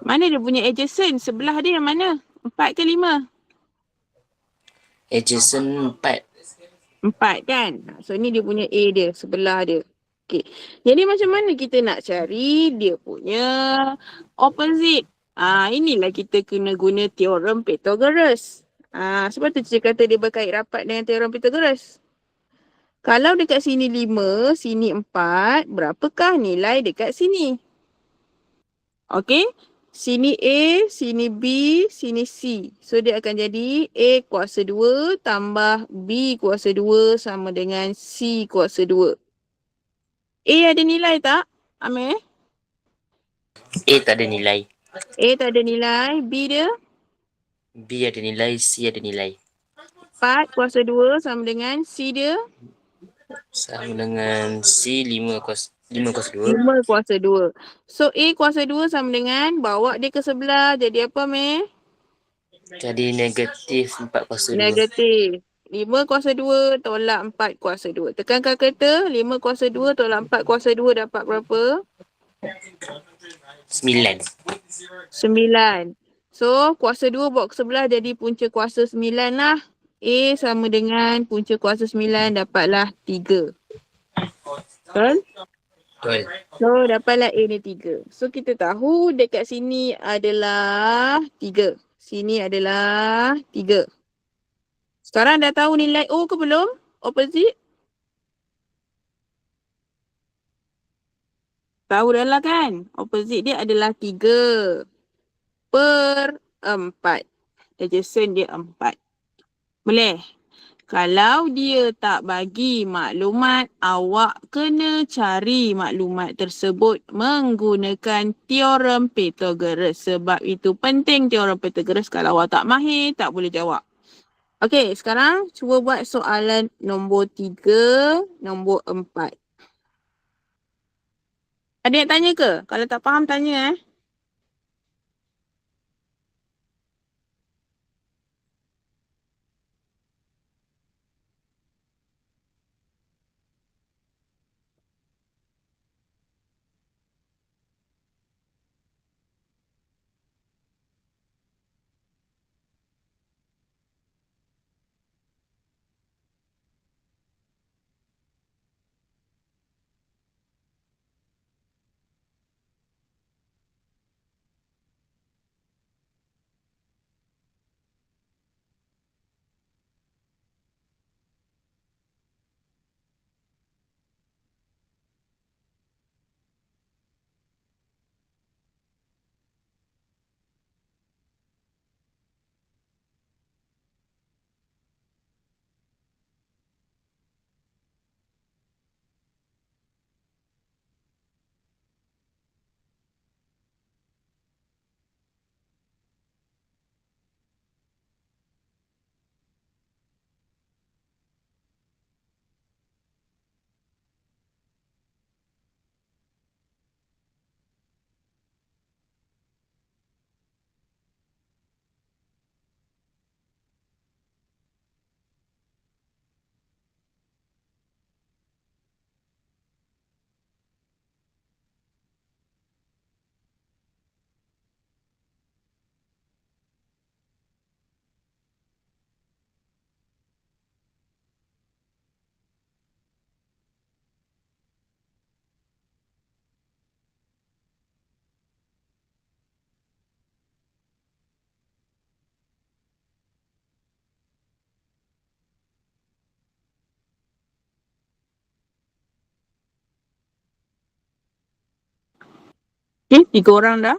Mana dia punya adjacent? Sebelah dia yang mana? 4 ke 5? Adjacent 4. 4 kan? So ni dia punya A dia, sebelah dia. Okay. Jadi macam mana kita nak cari dia punya opposite? Inilah kita kena guna teorem Pythagoras. Sebab tu cikgu kata dia berkait rapat dengan teorem Pythagoras. Kalau dekat sini 5, sini 4, berapakah nilai dekat sini? Okay. Sini A, sini B, sini C. So dia akan jadi A kuasa 2 tambah B kuasa 2 sama dengan C kuasa 2. A ada nilai tak, Amir? A tak ada nilai. A tak ada nilai. B dia? B ada nilai, C ada nilai. 4 kuasa 2 sama dengan C dia? Sama dengan C 5 kuasa 2. 5 kuasa 2. So A kuasa 2 sama dengan bawa dia ke sebelah. Jadi apa, Amir? Jadi negatif 4 kuasa 2. Negatif. 5 kuasa 2 tolak 4 kuasa 2. Tekan kalkulator. 5 kuasa 2 tolak 4 kuasa 2 dapat berapa? 9. 9. So kuasa 2 bawa ke sebelah jadi punca kuasa 9 lah. A sama dengan punca kuasa 9 dapatlah 3. Betul? Betul. So dapatlah A ni 3. So kita tahu dekat sini adalah 3. Sini adalah 3. Sekarang dah tahu nilai O ke belum? Opposite? Tahu dah lah kan? Opposite dia adalah 3 per 4. Adjacent dia 4. Boleh? Kalau dia tak bagi maklumat, awak kena cari maklumat tersebut menggunakan teorem Pythagoras. Sebab itu penting teorem Pythagoras. Kalau awak tak mahir, tak boleh jawab. Okey, sekarang cuba buat soalan nombor 3, nombor 4. Ada yang tanya ke? Kalau tak faham, tanya Okay, 3 orang dah.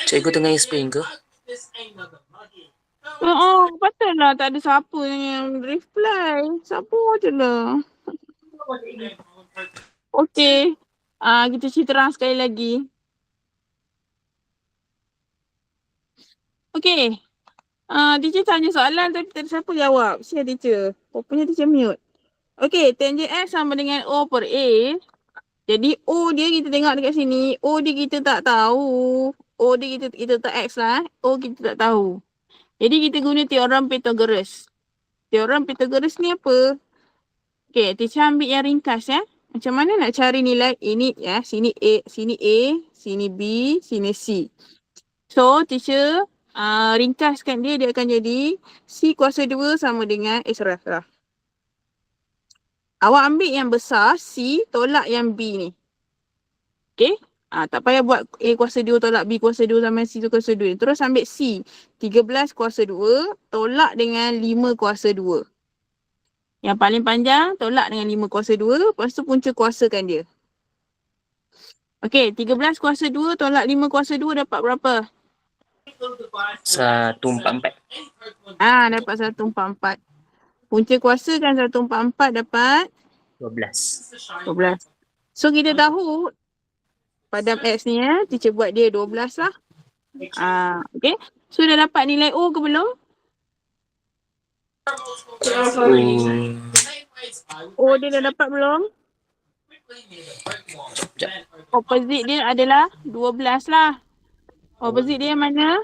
Cikgu tengah explain ke? Patutlah tak ada siapa yang reply. Siapa je lah. Okay. Kita cerita terang sekali lagi. Okay. Teacher tanya soalan tapi tak ada siapa jawab. Siapa teacher? Rupanya teacher mute. Okay. Tangent X sama dengan O per A. Jadi O dia kita tengok dekat sini. O dia kita tak tahu. O dia kita tak X lah. O kita tak tahu. Jadi kita guna teorem Pythagoras. Teorem Pythagoras ni apa? Okay, teacher ambil yang ringkas ya. Macam mana nak cari nilai ini ya. Sini A, sini B, sini C. So, teacher ringkaskan dia akan jadi C kuasa 2 sama dengan X rafah. Awak ambil yang besar C tolak yang B ni. Okay. Tak payah buat A kuasa 2 tolak B kuasa 2 sama C kuasa 2. Terus ambil C. 13 kuasa 2 tolak dengan 5 kuasa 2. Yang paling panjang tolak dengan 5 kuasa 2. Lepas tu punca kuasakan dia. Okay. 13 kuasa 2 tolak 5 kuasa 2 dapat berapa? 144. Dapat 144. Punca kuasakan 144 dapat 12. 12. So kita tahu padam X ni teacher buat dia 12 lah. Okay. So dah dapat nilai O ke belum? O dia dah dapat belum? Opposite dia adalah 12 lah. Opposite dia mana?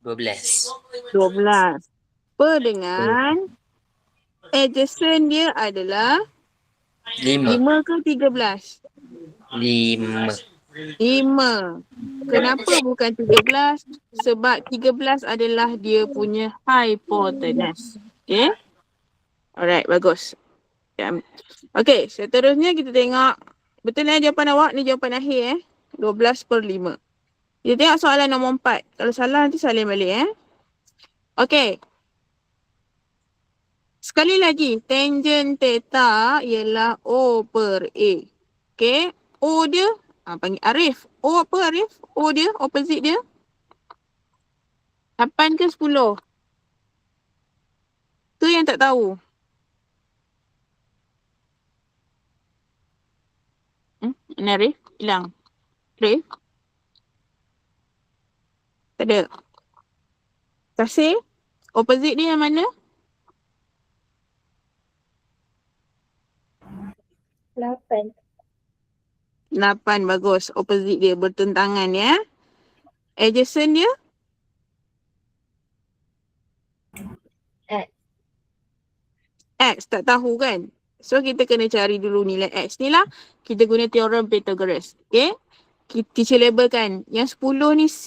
12. 12. Per dengan adjacent dia adalah 5 ke 13? 5. 5. Kenapa bukan 13? Sebab 13 adalah dia punya hypotenuse. Okay. Alright, bagus. Okay, seterusnya kita tengok. Betul jawapan awak? Ni jawapan akhir 12/5. Kita tengok soalan nombor 4. Kalau salah nanti salin balik Okey. Sekali lagi, tangent theta ialah O per A. Okey. O dia, panggil Arif. O apa Arif? O dia, opposite dia. 8 ke 10? Tu yang tak tahu. Mana Arif? Hilang. Arif? Tak ada. Kasih. Opposite dia yang mana? 8. 8, bagus. Opposite dia bertentangan Adjacent dia? X. X, tak tahu kan? So kita kena cari dulu nilai X ni lah. Kita guna teorem Pythagoras. Okay? Teacher labelkan. Yang 10 ni C.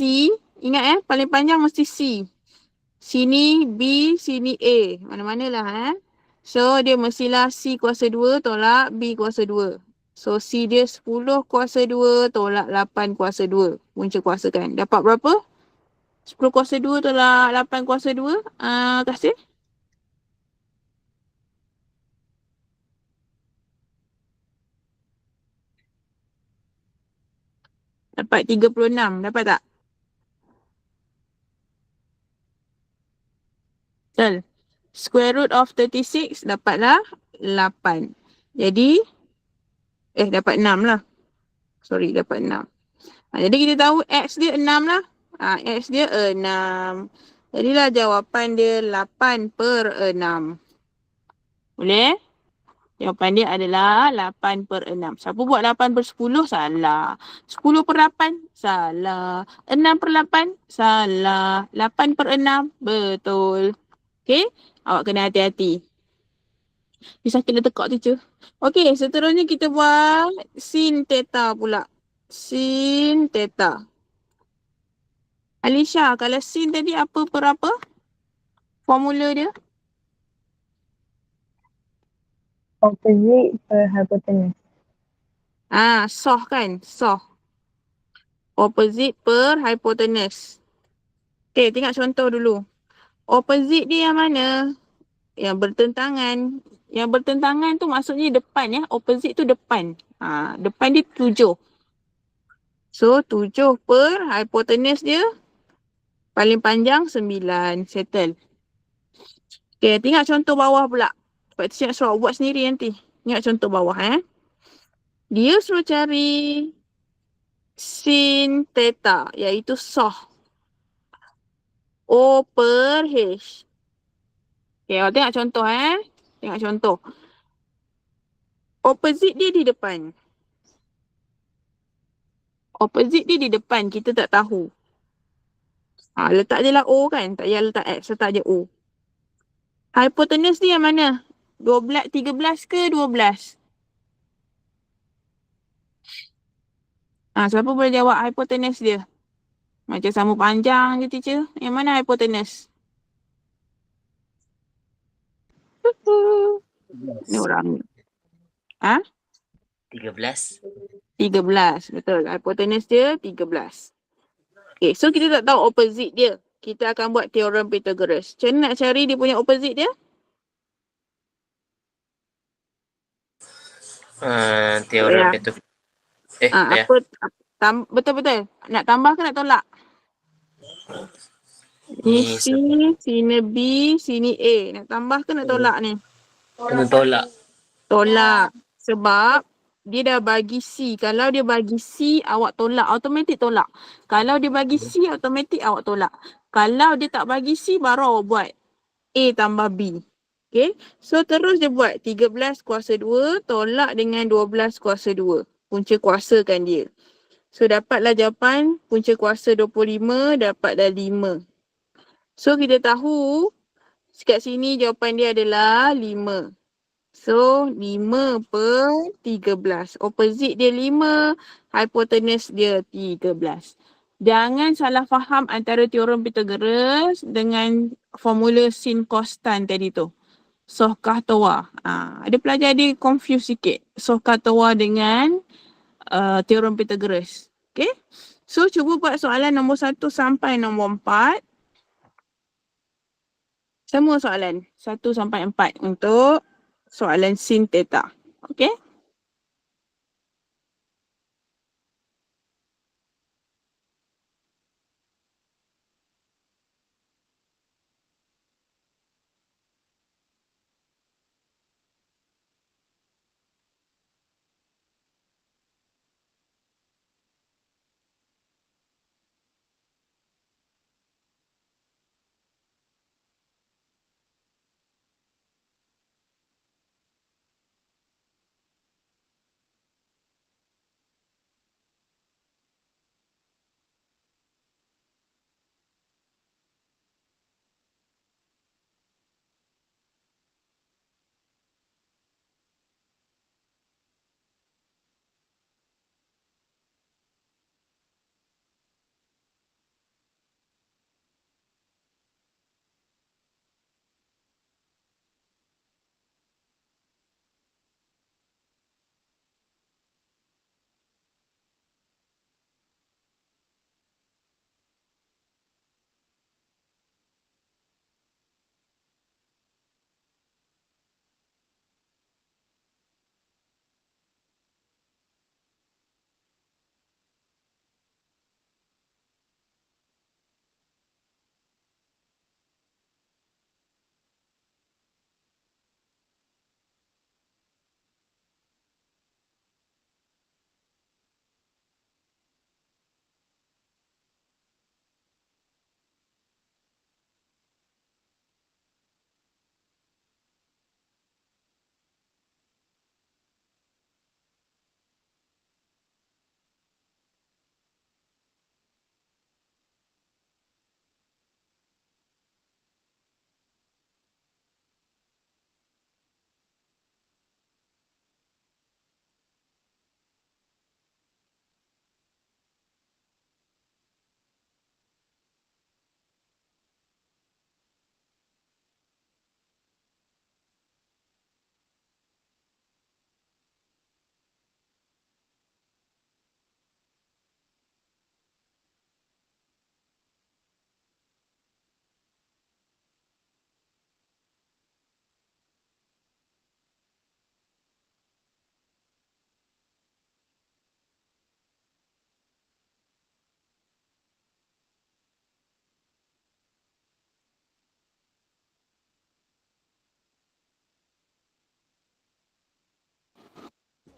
Ingat paling panjang mesti C. Sini B, sini A. Mana-mana lah So dia mestilah C kuasa 2 tolak B kuasa 2. So C dia 10 kuasa 2 tolak 8 kuasa 2. Punca kuasakan. Dapat berapa? 10 kuasa 2 tolak 8 kuasa 2. Kasih. Dapat 36. Dapat tak? Betul. Square root of 36 dapatlah 8. Jadi, dapat 6 lah. Sorry, dapat 6. Jadi kita tahu X dia 6 lah. X dia 6. Jadilah jawapan dia 8 per 6. Boleh? Jawapan dia adalah 8 per 6. Siapa buat 8 per 10? Salah. 10 per 8? Salah. 6 per 8? Salah. 8 per 6? Betul. Okay? Awak kena hati-hati. Dia sakit dah tekak teacher. Okay, seterusnya kita buat sin theta pula. Sin theta. Alisha, kalau sin tadi apa per apa? Formula dia? Opposite per hypotenuse. Soh kan? Soh. Opposite per hypotenuse. Okay, tengok contoh dulu. Opposite dia yang mana? Yang bertentangan. Yang bertentangan tu maksudnya depan Opposite tu depan. Depan dia 7. So 7 per hypotenuse dia paling panjang 9. Settle. Okay, tengok contoh bawah pula. Sebab tu nak suruh buat sendiri nanti. Tengok contoh bawah Dia suruh cari sin theta iaitu soh. O per H. Okay, awak tengok contoh Tengok contoh. Opposite dia di depan. Opposite dia di depan. Kita tak tahu. Letak je lah O kan. Tak payah letak X. Letak je O. Hypotenuse dia yang mana? 13 ke 12? Siapa boleh jawab hypotenuse dia? Macam sama panjang je teacher. Yang mana hypotenuse? Ni orang. 13. 13. Betul. Hypotenuse dia 13. Okay, so kita tak tahu opposite dia. Kita akan buat teorem Pythagoras. Macam mana nak cari dia punya opposite dia? Teorem Pythagoras. Betul-betul. Nak tambah ke nak tolak? Ni C, sini B, sini A. Nak tambah ke nak tolak ni? Kena tolak. Tolak. Sebab dia dah bagi C. Kalau dia bagi C, awak tolak. Automatik tolak. Kalau dia bagi C, automatik awak tolak. Kalau dia tak bagi C, baru awak buat A tambah B. Okay. So terus dia buat 13 kuasa 2 tolak dengan 12 kuasa 2. Punca kuasakan dia. So dapatlah jawapan punca kuasa 25 dapat dah 5. So kita tahu kat sini jawapan dia adalah 5. So 5 per 13. Opposite dia 5, hypotenuse dia 13. Jangan salah faham antara teorem Pythagoras dengan formula sin kostan tadi tu. Soh Kahtoa. Ada pelajar dia confuse sikit. Soh Kahtoa dengan teorem Pythagoras. Okay. So cuba buat soalan nombor 1 sampai nombor 4. Semua soalan 1 sampai 4 untuk soalan sin theta. Okay?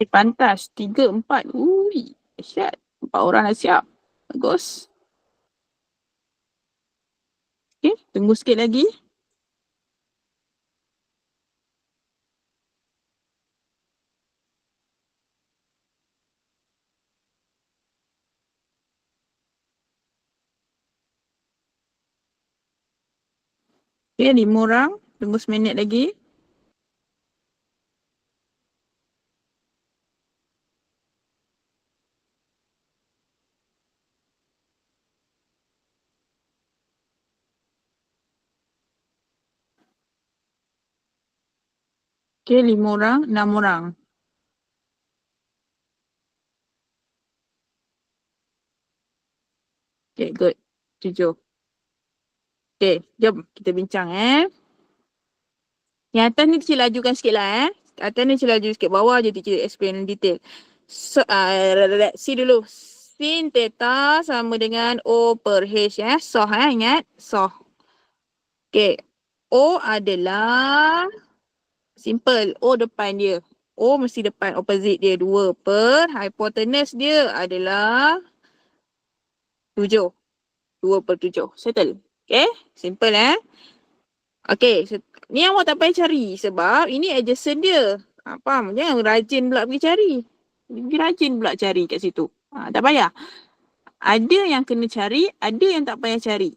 Pantas. 3, 4. Ui, dahsyat. 4 orang dah siap. Bagus. Okay, tunggu sikit lagi. Okay, 5 orang. Tunggu seminit lagi. Okay, 5 orang, 6 orang. Okay, good. 7. Okay, jom kita bincang Yang atas ni teacher lajukan sikit lah Atas ni teacher laju sikit. Bawah je teacher explain in detail. So, see dulu. Sin theta sama dengan O per H Soh ingat? Soh. Okay. O adalah simple. O depan dia. O mesti depan opposite dia. 2 per hypotenuse dia adalah 7. 2 per 7. Settle. Okay. Simple Okay. Ni awak tak payah cari sebab ini adjacent dia. Faham? Jangan rajin pula pergi cari. Pergi rajin pula cari kat situ. Tak payah. Ada yang kena cari, ada yang tak payah cari.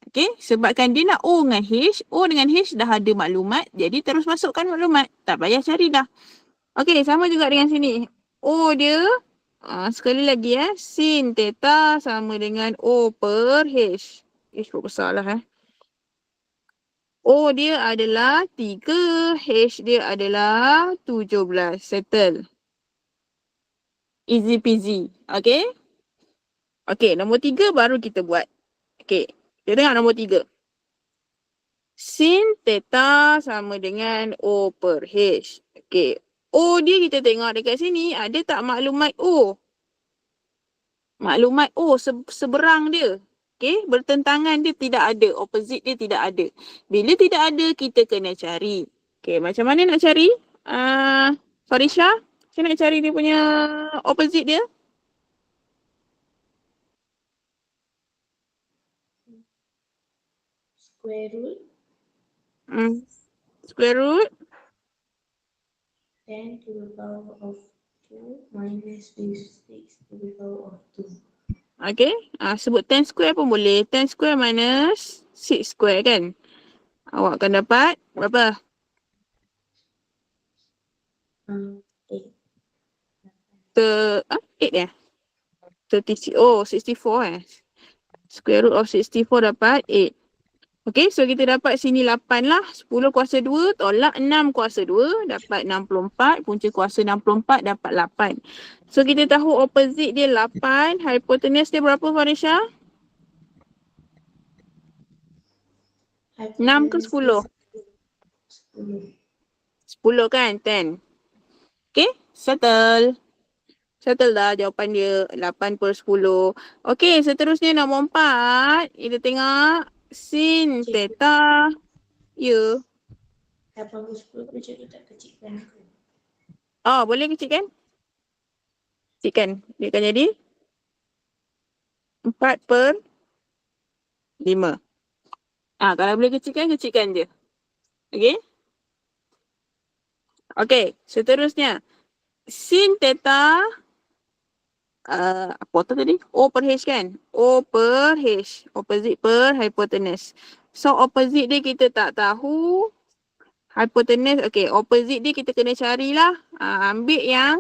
Okay, sebabkan dia nak O dengan H, O dengan H dah ada maklumat, jadi terus masukkan maklumat. Tak payah cari dah. Okay, sama juga dengan sini. O dia, sekali lagi sin theta sama dengan O per H. H besar lah O dia adalah 3, H dia adalah 17. Settle. Easy peasy. Okay? Okey, nombor 3 baru kita buat. Okey, kita tengok nombor 3. Sin theta sama dengan O per H. Okey, O dia kita tengok dekat sini ada tak maklumat O? Maklumat O seberang dia. Okey, bertentangan dia tidak ada, opposite dia tidak ada. Bila tidak ada, kita kena cari. Okey, macam mana nak cari? Farisha, saya nak cari dia punya opposite dia. Square root Square root 10 to the power of 2 minus 6 to the power of 2. Okay, sebut 10 square pun boleh. 10 square minus 6 square kan. Awak akan dapat berapa? 8. 8 64 Square root of 64 dapat 8. Okay, so kita dapat sini 8 lah. 10 kuasa 2 tolak 6 kuasa 2 dapat 64. Punca kuasa 64 dapat 8. So kita tahu opposite dia 8. Hypotenuse dia berapa Farisha? 6 ke 10? 10. 10 kan? 10. Okay, settle. Settle dah jawapan dia 8 per 10. Okay, seterusnya nombor 4. Kita tengok sin theta. Ya. 8 per 10 macam tu tak kecilkan ke? Oh, boleh kecilkan? Kecilkan. Dia akan jadi 4 per 5. Kalau boleh kecilkan je. Okay? Okay, seterusnya. Sin theta. Apa tu tadi? O per H kan? O per H. Opposite per hypotenuse. So, opposite dia kita tak tahu. Hypotenuse, okay. Opposite dia kita kena carilah. Ambil yang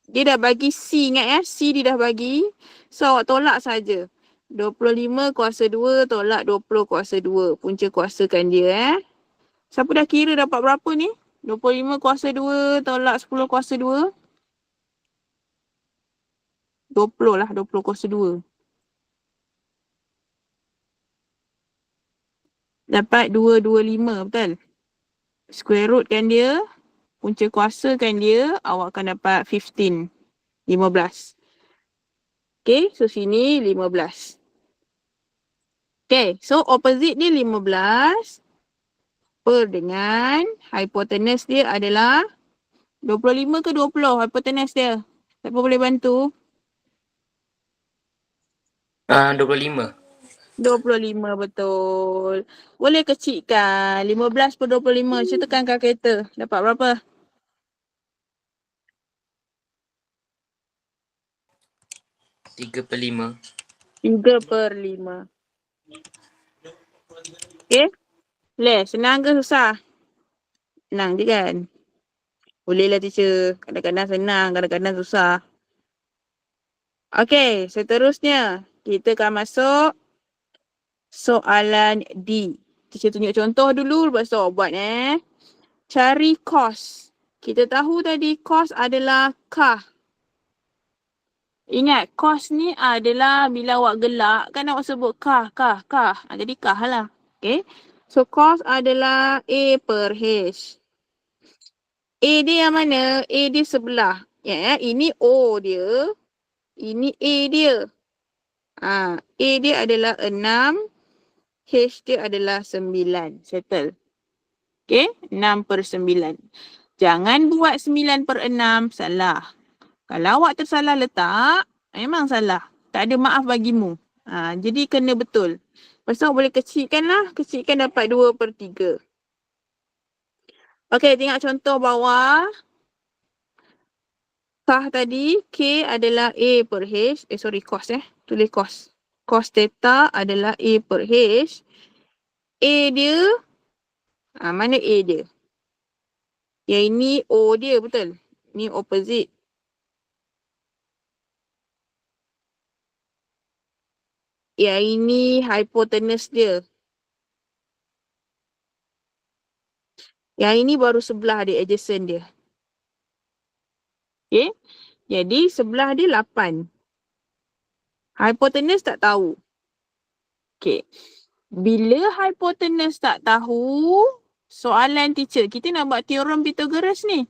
dia dah bagi C, ingat ya? C dia dah bagi. So, awak tolak saja. 25 kuasa 2 tolak 20 kuasa 2. Punca kuasakan dia Siapa dah kira dapat berapa ni? 25 kuasa 2 tolak 10 kuasa 2. 20 lah, 20 kuasa 2. Dapat 225, betul? Square root kan dia. Punca kuasa kan dia. Awak akan dapat 15. 15. Okay, so sini 15. Okay, so opposite dia 15. Per dengan hypotenuse dia adalah 25 ke 20 hypotenuse dia. Siapa boleh bantu? 25. 25 betul. Boleh kecilkan. 15 per 25. Saya tekan kalkulator. Dapat berapa? 3 per 5. 3 per 5. Okay. Boleh. Senang ke susah? Senang je kan? Bolehlah teacher. Kadang-kadang senang, kadang-kadang susah. Okay. Seterusnya. Kita akan masuk soalan D. Teacher tunjuk contoh dulu. Lepas tu awak buat Cari cos. Kita tahu tadi cos adalah kah. Ingat, cos ni adalah bila awak gelak, kan awak sebut kah. Jadi kah lah. Okay. So, cos adalah A per H. A dia yang mana? A dia sebelah. Ini O dia. Ini A dia. A dia adalah 6. H dia adalah 9. Settle. Okay. 6 per 9. Jangan buat 9 per 6. Salah. Kalau awak tersalah letak, memang salah. Tak ada maaf bagimu. Jadi kena betul. Lepas tu boleh kecilkan lah. Kecilkan dapat 2 per 3. Okey, tengok contoh bawah. Kah tadi, K adalah A per H. Cos Tulis cos. Cos theta adalah A per H. A dia, mana A dia? Yang ini O dia, betul? Ni opposite. Yang ini hypotenuse dia. Yang ini baru sebelah dia, adjacent dia. Okay. Jadi sebelah dia 8. Hypotenuse tak tahu. Okay. Bila hypotenuse tak tahu, soalan teacher, kita nak buat teorem Pythagoras ni.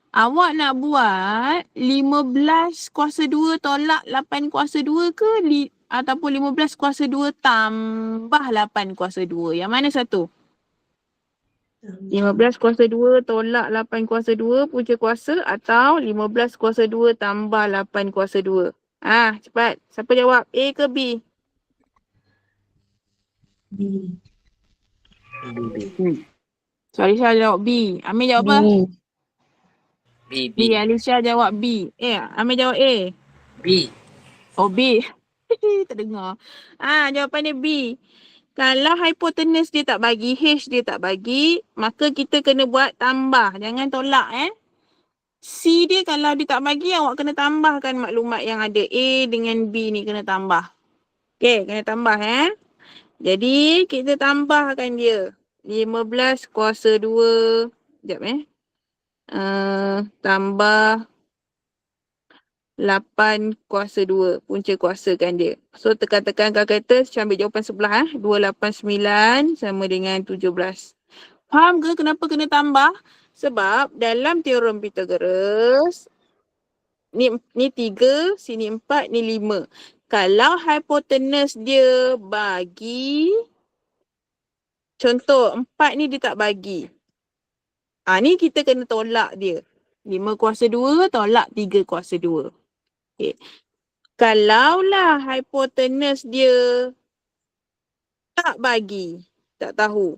Awak nak buat 15 kuasa 2 tolak 8 kuasa 2 ke ataupun 15 kuasa 2 tambah 8 kuasa 2? Yang mana satu? 15 kuasa 2 tolak 8 kuasa 2 punca kuasa atau 15 kuasa 2 tambah 8 kuasa 2? Cepat. Siapa jawab? A ke B? B. Alisha jawab B. Amir jawab apa? B, B. Alisha jawab B. Amir jawab A. B. Oh, B. Tak dengar. Jawapan dia B. Kalau hypotenuse dia tak bagi, H dia tak bagi, maka kita kena buat tambah. Jangan tolak C dia kalau dia tak bagi, awak kena tambahkan maklumat yang ada. A dengan B ni kena tambah. Okay, kena tambah Jadi, kita tambahkan dia. 15 kuasa 2. Sekejap tambah 8 kuasa 2. Punca kuasakan dia. So, tekan-tekan kalkulator, ambil jawapan sebelah 289 sama dengan 17. Faham ke kenapa kena tambah? Sebab dalam teorem Pythagoras, ni 3, sini 4, ni 5. Kalau hypotenuse dia bagi, contoh 4 ni dia tak bagi. Ni kita kena tolak dia. 5 kuasa 2 tolak 3 kuasa 2. Okay. Kalaulah hypotenuse dia tak bagi, tak tahu.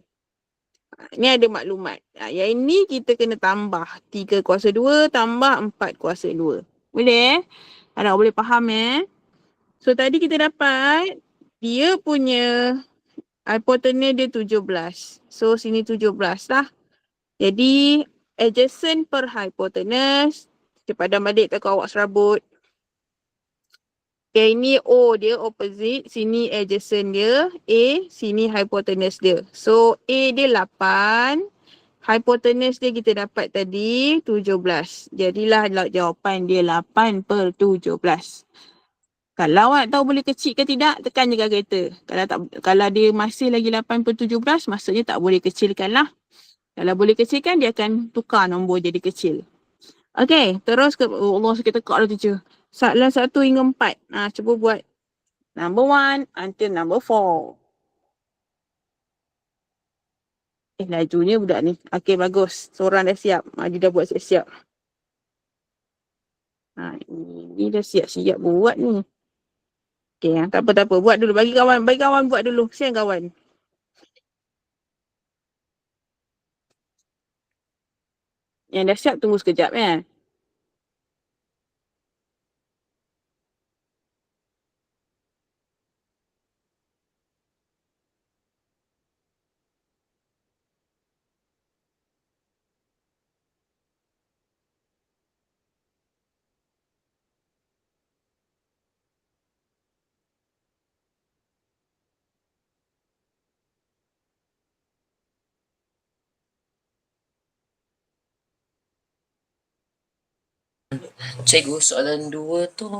Ni ada maklumat. Yang ini kita kena tambah. 3 kuasa 2 tambah 4 kuasa 2. Boleh Harap boleh faham So tadi kita dapat dia punya hypotenuse dia 17. So sini 17 lah. Jadi adjacent per hypotenuse. Kita padam balik takut awak serabut. Okay, ini O dia opposite. Sini adjacent dia. A, sini hypotenuse dia. So A dia 8. Hypotenuse dia kita dapat tadi 17. Jadilah jawapan dia 8 per 17. Kalau awak tahu boleh kecil ke tidak, tekan je kalkulator. Kalau dia masih lagi 8 per 17, maksudnya tak boleh kecilkan lah. Kalau boleh kecilkan, dia akan tukar nombor jadi kecil. Okay, terus ke Allah sakit tekak dah teacher. Soalan 1 hingga 4. Cuba buat number 1 until number 4. Lajunya budak ni. Okay, bagus. Seorang dah siap. Dia dah buat siap-siap. Ini dah siap-siap buat ni. Okay, tak apa. Buat dulu. Bagi kawan buat dulu. Kesian kawan. Yang dah siap tunggu sekejap Cikgu, soalan 2 tu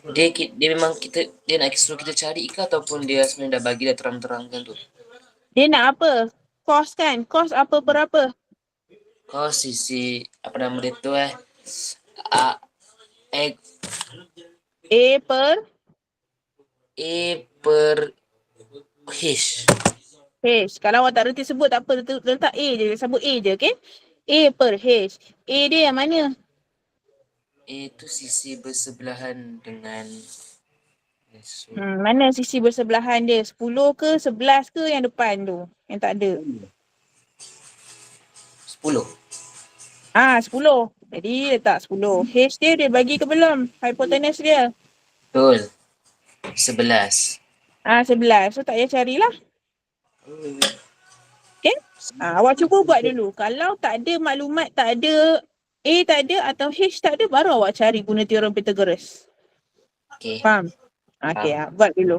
dia memang dia nak suruh kita cari ke ataupun dia sebenarnya dah bagi dah terang-terangkan tu? Dia nak apa? Kos kan? Kos apa per apa? Kau sisi apa nama dia tu A per H. H. Kalau awak tak reti sebut tak apa. Letak A je. Sebut A je, okay? A per H. A dia yang mana? A tu sisi bersebelahan dengan Mana sisi bersebelahan dia? 10 ke 11 ke yang depan tu? Yang tak ada. 10. 10. Jadi letak 10. H dia bagi ke belum? Hypotenuse dia. Betul. 11. 11. So tak payah carilah. Okay? Awak cuba buat dulu. Kalau tak ada maklumat, tak ada A tak ada atau H tak ada, baru awak cari guna teorem Pythagoras. Okay. Faham? Okay, buat dulu.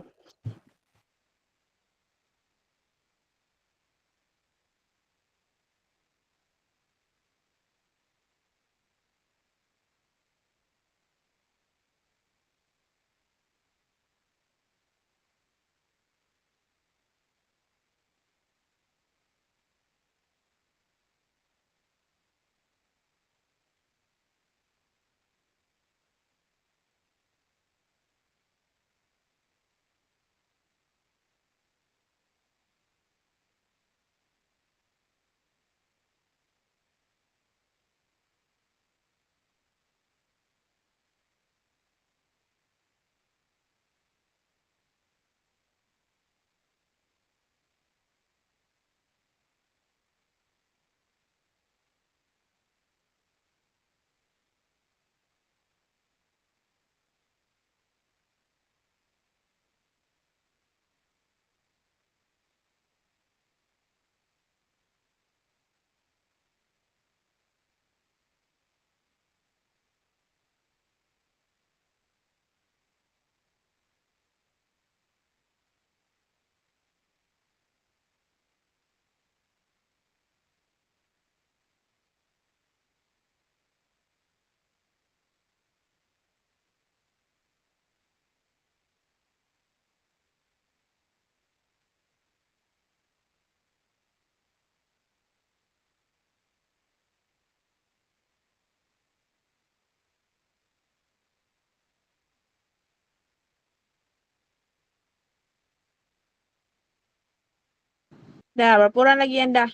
Dah, berapa orang lagi yang dah?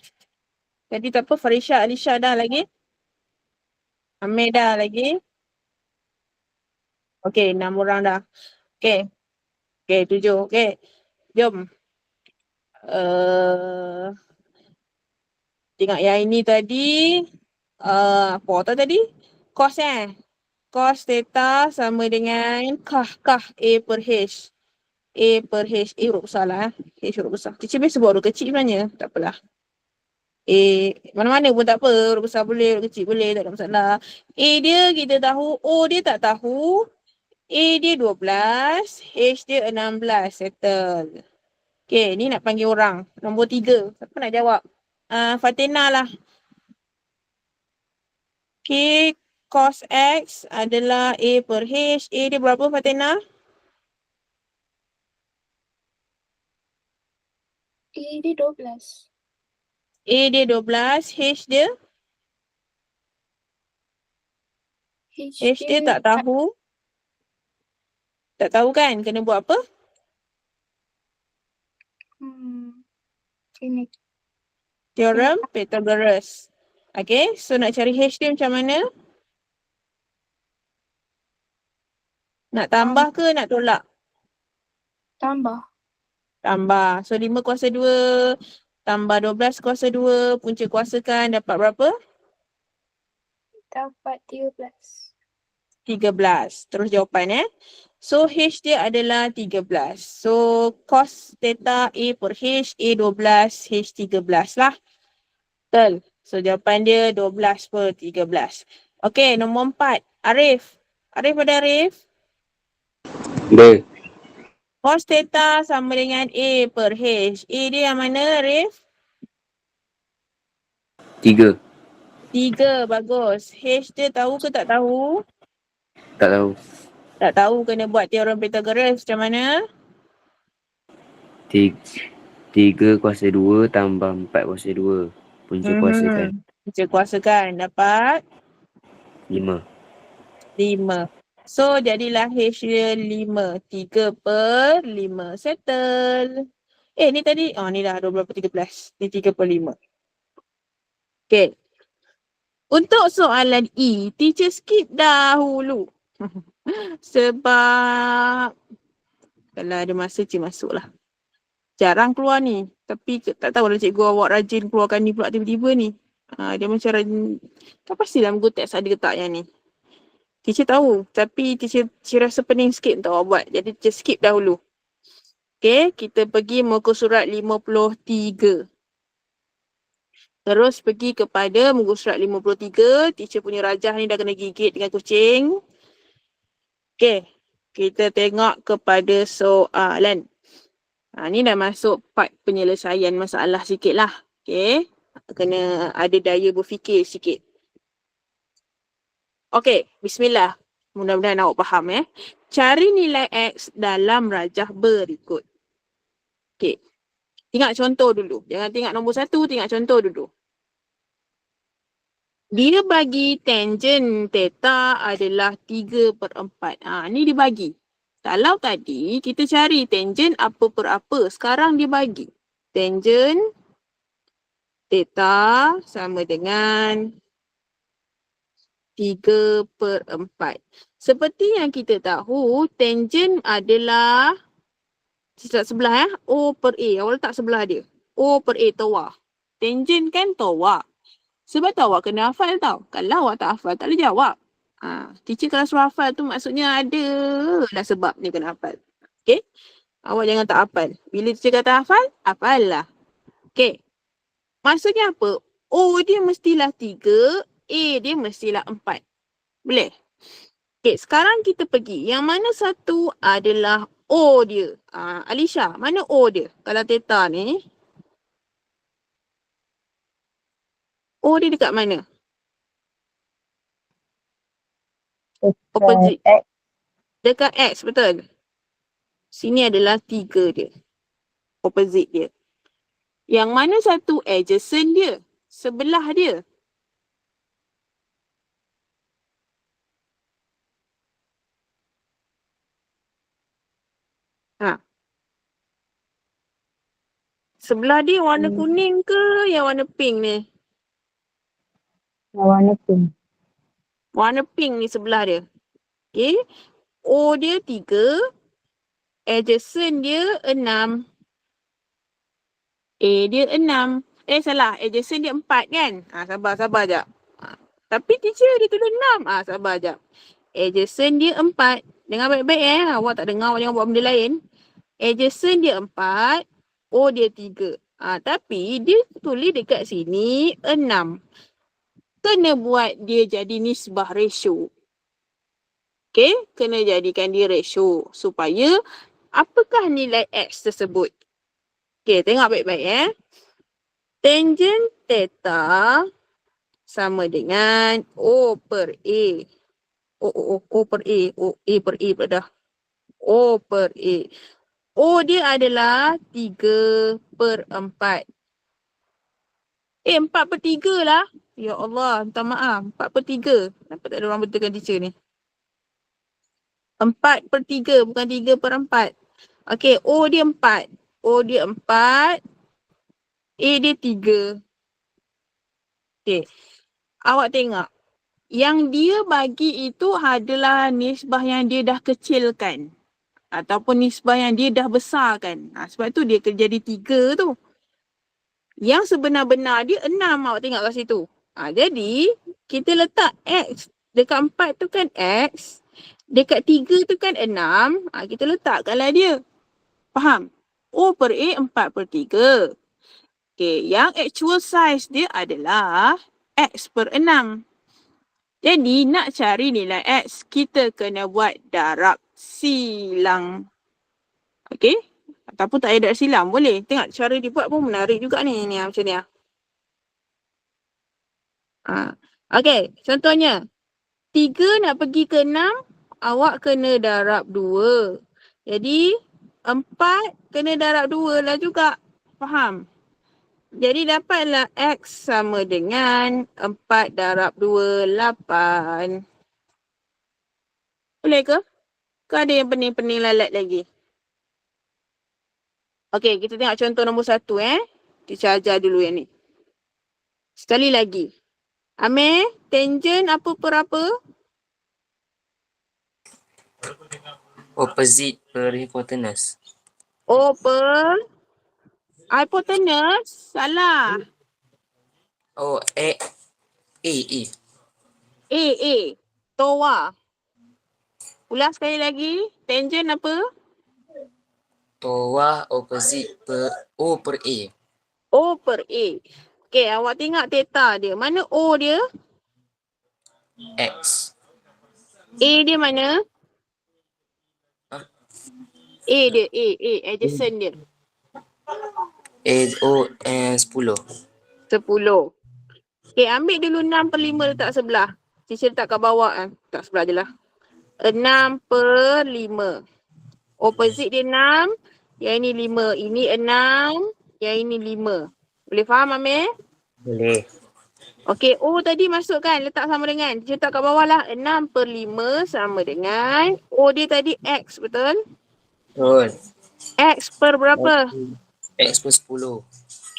Jadi tak apa, Farisha, Alisha dah lagi? Amir dah lagi? Okey, 6 orang dah. Okey. Okey, 7. Okey. Jom. Tengok yang ini tadi. Apa otak tadi? Cos Cos theta sama dengan kah A per H. A per H. A huruf besar lah. H huruf besar. Teacher biasa buat huruf kecil sebenarnya. Tak apalah. A, mana-mana pun tak apa. Huruf besar boleh, huruf kecil boleh. Tak ada masalah. A dia kita tahu. O dia tak tahu. A dia 12. H dia 16. Settle. Okay, ni nak panggil orang. Nombor 3. Siapa nak jawab? Fatina lah. Okay, cos X adalah A per H. A dia berapa, Fatina? A dia 12. A dia 12. H dia? H dia tak tahu. Tak tahu kan? Kena buat apa? Sini. Theorem Pythagoras. Okay, so nak cari H dia macam mana? Nak tambah ke nak tolak? Tambah. Tambah. So 5 kuasa 2 tambah 12 kuasa 2 punca kuasakan dapat berapa? Dapat 13. 13. Terus jawapan So H dia adalah 13. So cos theta A per H, A 12, H 13 lah. Betul. So jawapan dia 12 per 13. Okay, nombor 4. Arif. Arif ada Arif? B. Cos theta sama dengan A per H. A dia yang mana Arif? 3. 3, bagus. H dia tahu ke tak tahu? Tak tahu. Tak tahu, kena buat teorem Pythagoras. Macam mana? 3 kuasa 2 tambah 4 kuasa 2. Punca kuasakan. Punca kuasakan dapat 5. 5. So jadilah H dia 5. 3 per 5. Settle. Ni tadi, ni dah 12 per 13. Ni 3 per 5. Okay. Untuk soalan E, teacher skip dahulu. Sebab kalau ada masa cik masuklah. Jarang keluar ni. Tapi tak tahu lah cikgu awak rajin keluarkan ni pula tiba-tiba ni. Dia macam rajin. Tak pastilah muka teks ada ke tak yang ni. Teacher tahu. Tapi teacher rasa pening sikit untuk awak buat. Jadi teacher skip dahulu. Okay. Kita pergi muka surat 53. Terus pergi kepada muka surat 53. Teacher punya rajah ni dah kena gigit dengan kucing. Okay. Kita tengok kepada soalan. Ni dah masuk part penyelesaian masalah sikit lah. Okay. Kena ada daya berfikir sikit. Okay. Bismillah. Mudah-mudahan awak faham Cari nilai X dalam rajah berikut. Okay. Tengok contoh dulu. Jangan tengok nombor 1. Tengok contoh dulu. Dia bagi tangent theta adalah 3/4. Ni dia bagi. Kalau tadi kita cari tangent apa per apa. Sekarang dia bagi. Tangent theta sama dengan 3/4. Seperti yang kita tahu, tangent adalah sebelah O per A. Awak letak sebelah dia. O per A tawar. Tangent kan tawar. Sebab tu awak kena hafal tau. Kalau awak tak hafal, tak boleh jawab. Teacher kalau suruh hafal tu maksudnya ada lah sebab dia kena hafal. Okay? Awak jangan tak hafal. Bila teacher kata hafal, hafal lah. Okay. Maksudnya apa? O dia mestilah 3, A dia mestilah 4. Boleh? Okay, sekarang kita pergi. Yang mana satu adalah O dia? Alisha, mana O dia? Kalau theta ni. O dia dekat mana? Opposite. X. Dekat X, betul? Sini adalah 3 dia. Opposite dia. Yang mana satu adjacent dia? Sebelah dia. Sebelah dia warna kuning ke yang warna pink ni? Yang warna pink. Warna pink ni sebelah dia. Okay. O dia 3. Adjacent dia 6. A dia 6. Salah. Adjacent dia 4 kan? Sabar jap. Tapi teacher dia tulis 6. Sabar jap. Adjacent dia 4. Dengar baik-baik Awak tak dengar, awak jangan buat benda lain. Adjacent dia 4. O dia 3. Tapi dia tulis dekat sini 6. Kena buat dia jadi nisbah ratio. Okay, kena jadikan dia ratio supaya apakah nilai X tersebut. Okay, tengok baik-baik Tangent theta sama dengan O per A. O per A. A per A pula dah. O per A. O dia adalah 3 per 4. 4 per 3 lah. Ya Allah, minta maaf. 4 per 3. Kenapa tak ada orang betulkan teacher ni? 4 per 3, bukan 3 per 4. Okey, O dia 4. O dia 4. A dia 3. Okey. Awak tengok. Yang dia bagi itu adalah nisbah yang dia dah kecilkan. Ataupun nisbah yang dia dah besarkan. Sebab tu dia jadi 3 tu. Yang sebenar-benar dia 6, awak tengok kat situ. Jadi, kita letak X. Dekat 4 tu kan X. Dekat 3 tu kan 6. Kita letakkanlah dia. Faham? O per A 4 per 3. Okay, yang actual size dia adalah X per 6. Jadi, nak cari nilai X, kita kena buat darab silang. Okay? Ataupun tak ada darab silang, boleh. Tengok cara dibuat pun menarik juga ni. Ni macam ni lah. Okay, contohnya. 3 nak pergi ke 6, awak kena darab 2. Jadi, 4 kena darab 2 lah juga. Faham? Jadi, dapatlah X sama dengan 4 darab 2, 8. Boleh ke? Ke ada yang pening-pening lalat lagi? Okey, kita tengok contoh nombor 1 Teacher ajar dulu yang ni. Sekali lagi. Amir, tangent apa per apa? Opposite per hypotenuse. O per hypotenuse? Salah. Oh, A. A. Toa. Ulang sekali lagi. Tangent apa? Toa opposite per O per A. O per A. Okey, awak tengok theta dia. Mana O dia? X. A dia mana? Hah? A dia. A. Adjacent dia. A O 10. 10. Okey, ambil dulu 6 per 5 letak sebelah. Teacher letak kat bawah. Tak sebelah je lah. 6 per 5. Opposite dia 6. Yang ini 5. Ini 6. Yang ini 5. Boleh faham Amir? Boleh. Okey, O tadi masukkan. Letak sama dengan. Teacher letak kat bawah lah. 6 per 5 sama dengan. O dia tadi X, betul? Betul. X per berapa? X per 10.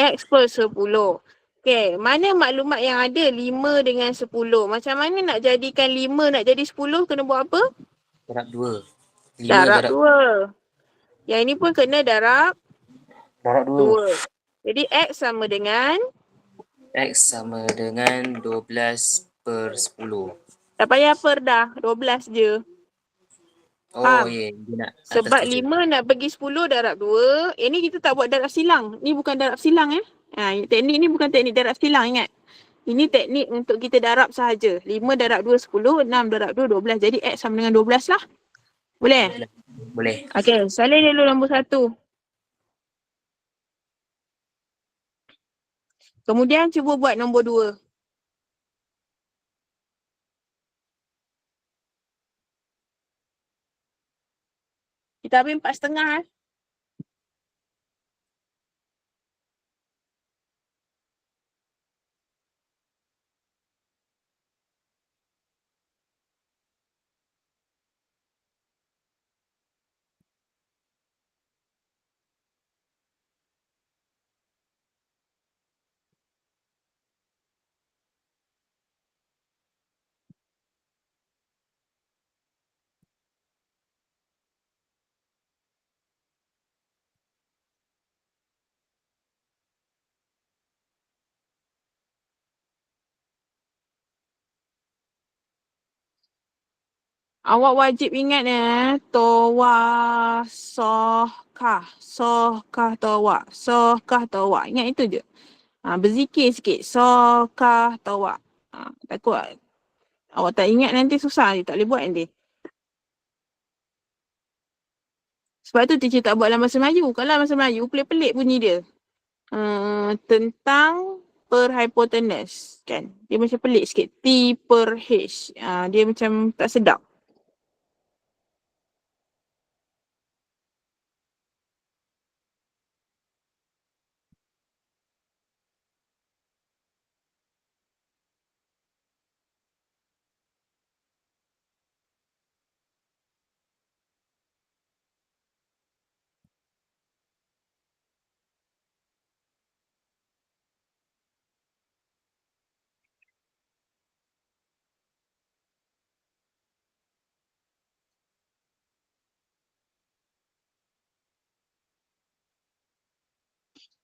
X per 10. Okey, mana maklumat yang ada 5 dengan 10? Macam mana nak jadikan 5 nak jadi 10? Kena buat apa? Darab 2. 5 Darab 2. Yang ini pun kena darab darab 2. 2. Jadi X sama dengan? X sama dengan 12 per 10. Tak payah per dah. 12 je. Oh ya, dia nak Sebab atas 7. 5 nak bagi 10 darab 2. Ni kita tak buat darab silang. Ni bukan darab silang teknik ni bukan teknik darab silang, ingat. Ini teknik untuk kita darab sahaja. 5 darab 2 10, 6 darab 2 12. Jadi X sama dengan 12 lah. Boleh? Boleh. Okey, salin dulu nombor 1. Kemudian cuba buat nombor 2. Kita ambil 4,5 Awak wajib ingat towa, sohkah towa, Ingat itu je. Berzikir sikit. Sohkah towa. Takut awak tak ingat nanti susah, tak boleh buat nanti. Sebab tu teacher tak buat dalam bahasa Melayu. Kalau dalam bahasa Melayu, pelik-pelik bunyi dia. Tentang per hypotenuse kan. Dia macam pelik sikit. T per H. Dia macam tak sedap.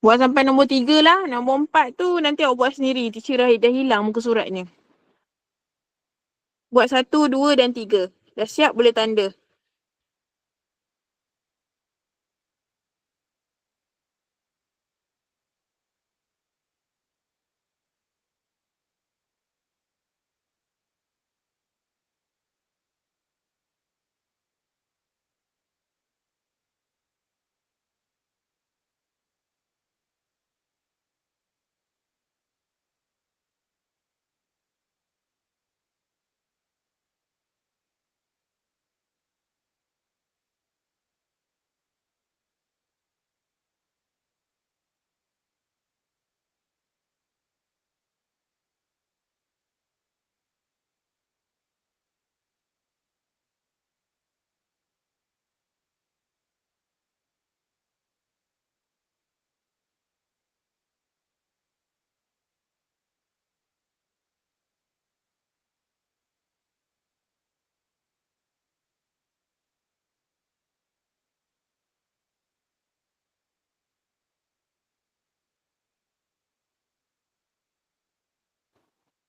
Buat sampai nombor 3 lah. Nombor 4 tu nanti awak buat sendiri. Teacher dah hilang muka suratnya. Buat 1, 2 dan 3. Dah siap boleh tanda.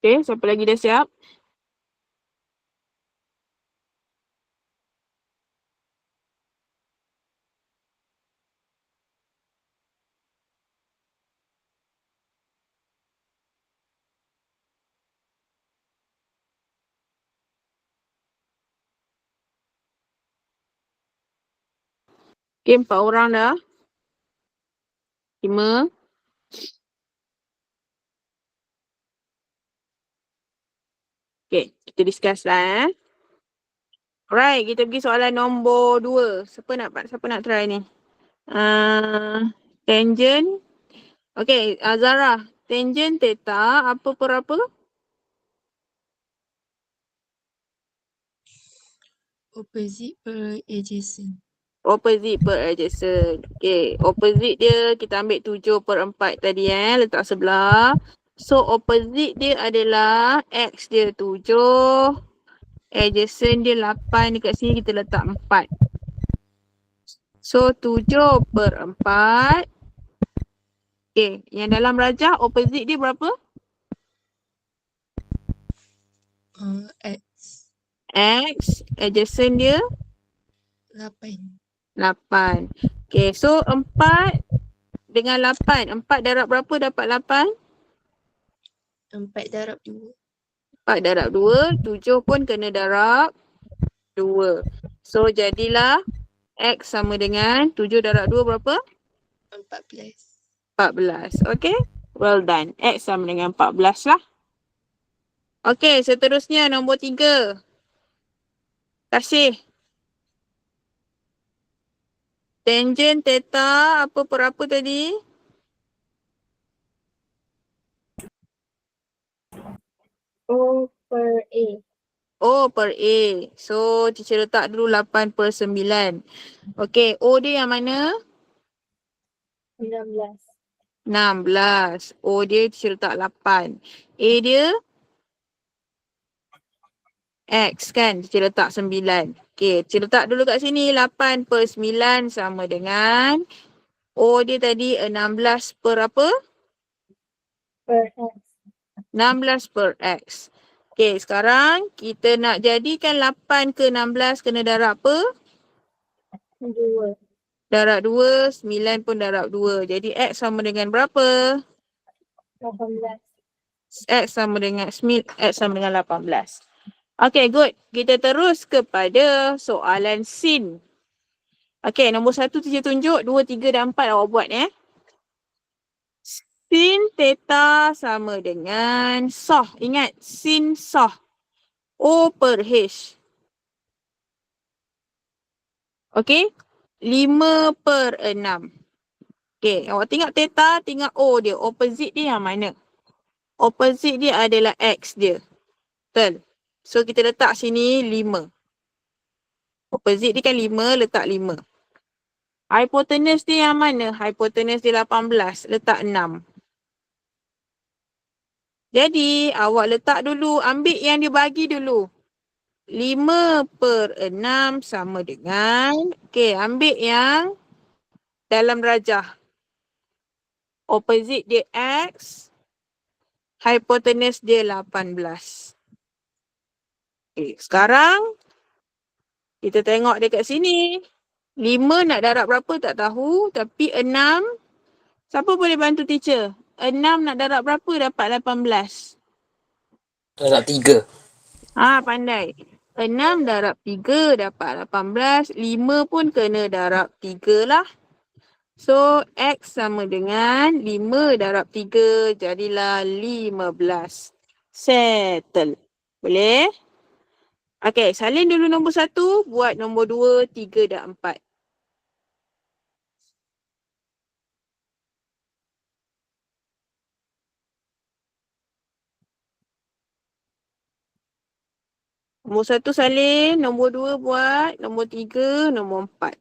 Okay, siapa lagi dah siap? Okay, 4 orang dah. 5. Okay, kita discuss lah Alright, kita pergi soalan nombor 2. Siapa nak try ni? Tangent. Okay, Zara. Tangent theta apa per apa? Opposite per adjacent. Opposite per adjacent. Okay, opposite dia kita ambil 7 per 4 tadi letak sebelah. So, opposite dia adalah X dia 7. Adjacent dia 8. Dekat sini kita letak 4. So, 7 per 4. Okay, yang dalam rajah opposite dia berapa? X X. Adjacent dia 8. 8. Okay, so 4 dengan 8. 4 darab berapa dapat 8? 4 darab 2. 4 darab 2. 7 pun kena darab 2. So, jadilah X sama dengan 7 darab 2 berapa? 14. 14. Okay. Well done. X sama dengan 14 lah. Okay, seterusnya nombor 3. Kasih. Tangent theta apa per apa tadi? O per A. O per A. So, teacher letak dulu 8 per 9. Okay, O dia yang mana? 16. 16. O dia teacher letak 8. A dia? X kan? Teacher letak 9. Okay, teacher letak dulu kat sini 8 per 9 sama dengan O dia tadi 16 per apa? Per X. 16 per X. Okay, sekarang kita nak jadikan 8 ke 16 kena darab apa? 2. Darab 2, 9 pun darab 2. Jadi X sama dengan berapa? 18. X sama dengan 18. Okay, good. Kita terus kepada soalan sin. Okay, nombor 1 teacher tunjuk, 2, 3 dan 4 awak buat Sin theta sama dengan soh. Ingat, sin soh. O per H. Okay, 5 per 6. Okay, awak tengok theta, tengok O dia. Opposite dia yang mana? Opposite dia adalah X dia. Betul. So, kita letak sini 5. Opposite dia kan 5, letak 5. Hypotenuse dia yang mana? Hypotenuse dia 18, letak 6. Jadi, awak letak dulu, ambil yang dia bagi dulu. 5 per 6 sama dengan, okay, ambil yang dalam rajah. Opposite dia X, hypotenuse dia 18. Okay, sekarang kita tengok dekat sini. 5 nak darab berapa tak tahu, tapi 6, siapa boleh bantu teacher? 6 nak darab berapa dapat 18? Darab 3. Pandai. 6 darab 3 dapat 18. 5 pun kena darab 3 lah. So, X sama dengan 5 darab 3 jadilah 15. Settle. Boleh? Okay, salin dulu nombor 1, buat nombor 2, 3 dan 4. Nombor 1 salin, nombor 2 buat, nombor 3, nombor 4.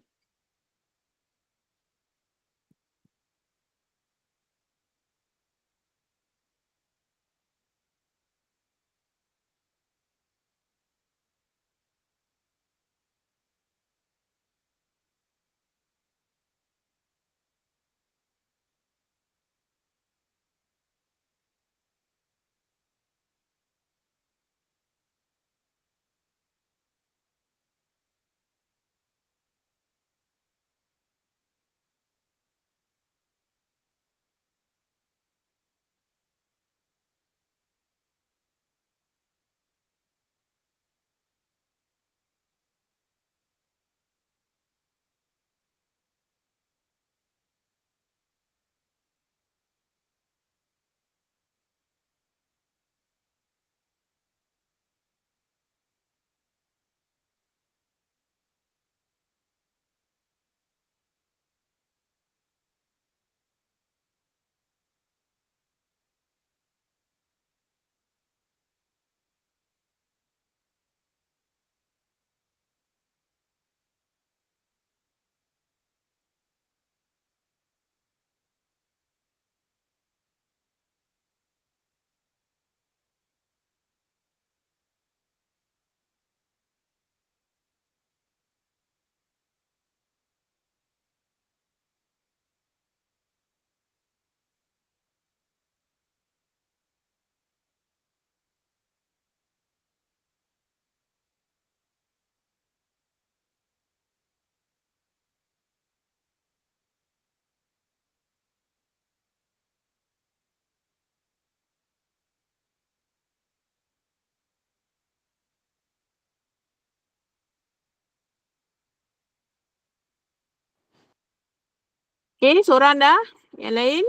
Okay, seorang dah. Yang lain?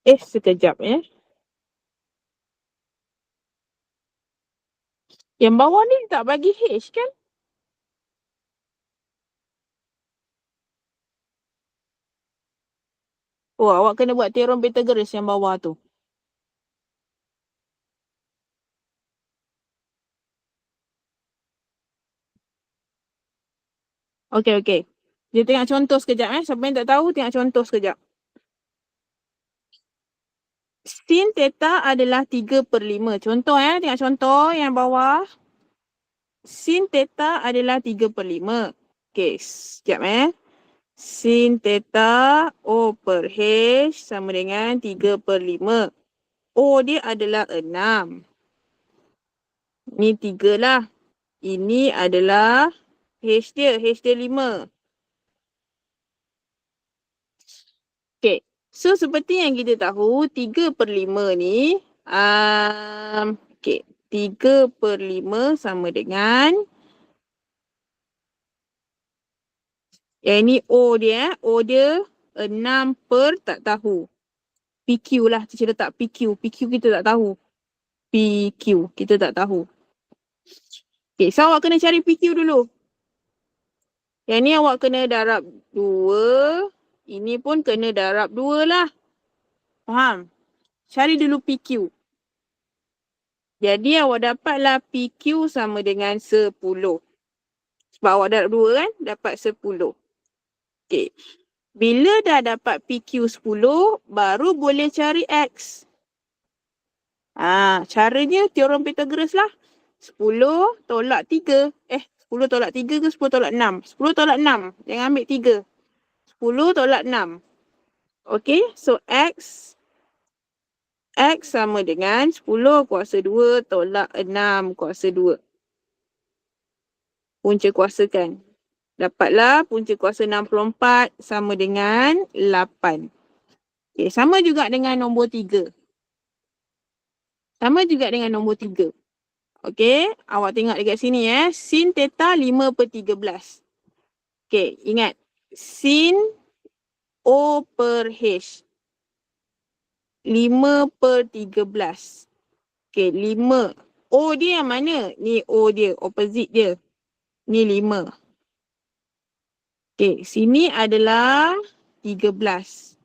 Sekejap . Yang bawah ni tak bagi H kan? Oh, awak kena buat teorem Pythagoras yang bawah tu. Okey. Dia tengok contoh sekejap Siapa yang tak tahu tengok contoh sekejap. Sin theta adalah 3/5. Contoh tengok contoh yang bawah. Sin theta adalah 3/5. Okey, sekejap Sin theta O per H sama dengan 3/5. O dia adalah 6. Ni 3 lah. Ini adalah H dia 5. Okay. So seperti yang kita tahu 3/5 ni okay. 3/5 sama dengan yang ni O dia O dia 6 per tak tahu. PQ lah kita letak PQ. PQ kita tak tahu. PQ kita tak tahu. Okay, so awak kena cari PQ dulu. Yang ni awak kena darab 2. Ini pun kena darab 2 lah. Faham? Cari dulu PQ. Jadi awak dapatlah PQ sama dengan 10. Sebab awak darab 2 kan? Dapat 10. Okay. Bila dah dapat PQ 10, baru boleh cari X. Caranya teorem Pythagoras lah. 10 tolak 3. 10 tolak 3 ke 10 tolak 6? 10 tolak 6. Jangan ambil 3. 10 tolak 6. Okay, so X sama dengan 10 kuasa 2 tolak 6 kuasa 2. Punca kuasakan. Dapatlah punca kuasa 64 sama dengan 8. Okay, sama juga dengan nombor 3. Sama juga dengan nombor 3. Okay, awak tengok dekat sini Sin theta 5/13. Okay, ingat. Sin O per H. 5/13. Okay, 5. O dia yang mana? Ni O dia, opposite dia. Ni 5. Okay, sini adalah 13.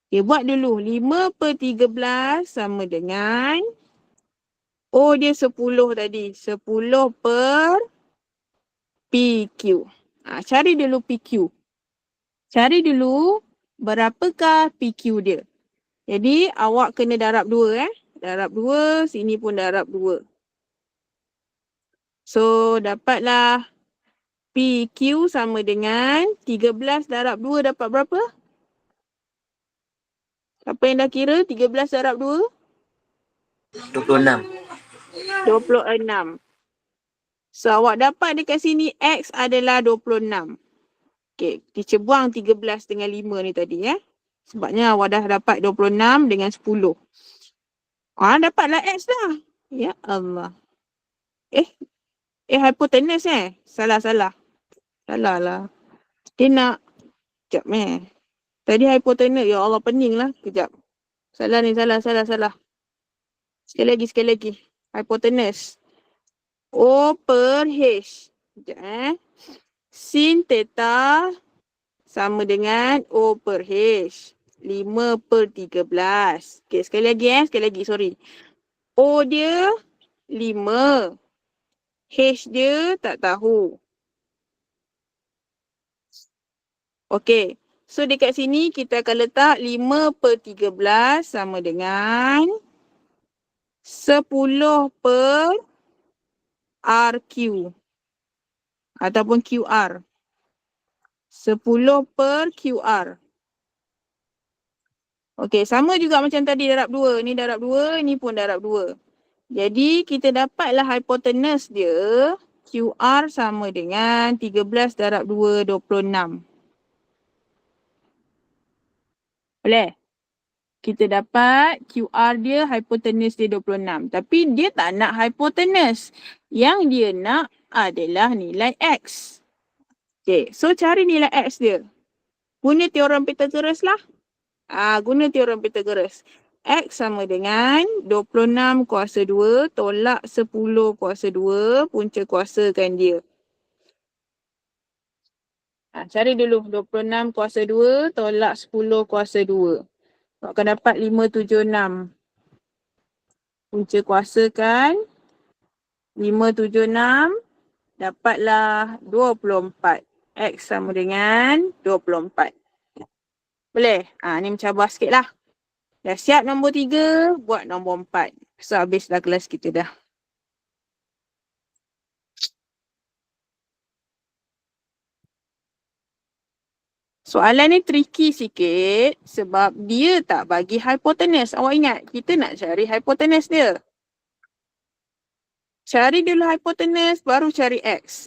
Okay, buat dulu. 5/13 sama dengan O dia 10 tadi. 10 per PQ. Cari dulu PQ. Cari dulu berapakah PQ dia. Jadi awak kena darab 2 Darab 2, sini pun darab 2. So dapatlah PQ sama dengan 13 darab 2 dapat berapa? Siapa yang dah kira 13 darab 2? 26. 26. So awak dapat dekat sini X adalah 26. Okay, teacher buang 13 dengan 5 ni tadi Sebabnya awak dah dapat 26 dengan 10. Dapatlah X dah. Ya Allah. Hypotenuse Salah lah. Dia nak. Sekejap Tadi hypotenuse. Ya Allah pening lah. Kejap. Salah. Sekali lagi. Hypotenuse. O per H. Sekejap Sin theta sama dengan O per H. 5/13. Okay, sekali lagi, sorry. O dia 5. H dia tak tahu. Okay. So dekat sini kita akan letak 5/13 sama dengan 10 per RQ. Ataupun QR. 10 per QR. Okey, sama juga macam tadi darab 2. Ni darab 2, ni pun darab 2. Jadi kita dapatlah hipotenus dia QR sama dengan 13 darab 2, 26. Boleh? Kita dapat QR dia, hipotenus dia 26. Tapi dia tak nak hipotenus. Yang dia nak adalah nilai X. Okay, so cari nilai X dia. Guna teorem Pythagoras lah. Guna teorem Pythagoras. X sama dengan 26 kuasa 2 tolak 10 kuasa 2 punca kuasakan dia. Cari dulu 26 kuasa 2 tolak 10 kuasa 2. Akan dapat 576. Punca kuasakan 576 dapatlah 24. X sama dengan 24. Boleh? Ni mencabar sikit lah. Dah siap nombor 3, buat nombor 4. So, habislah kelas kita dah. Soalan ni tricky sikit sebab dia tak bagi hypotenuse. Awak ingat, kita nak cari hypotenuse dia. Cari dulu hypotenuse, baru cari X.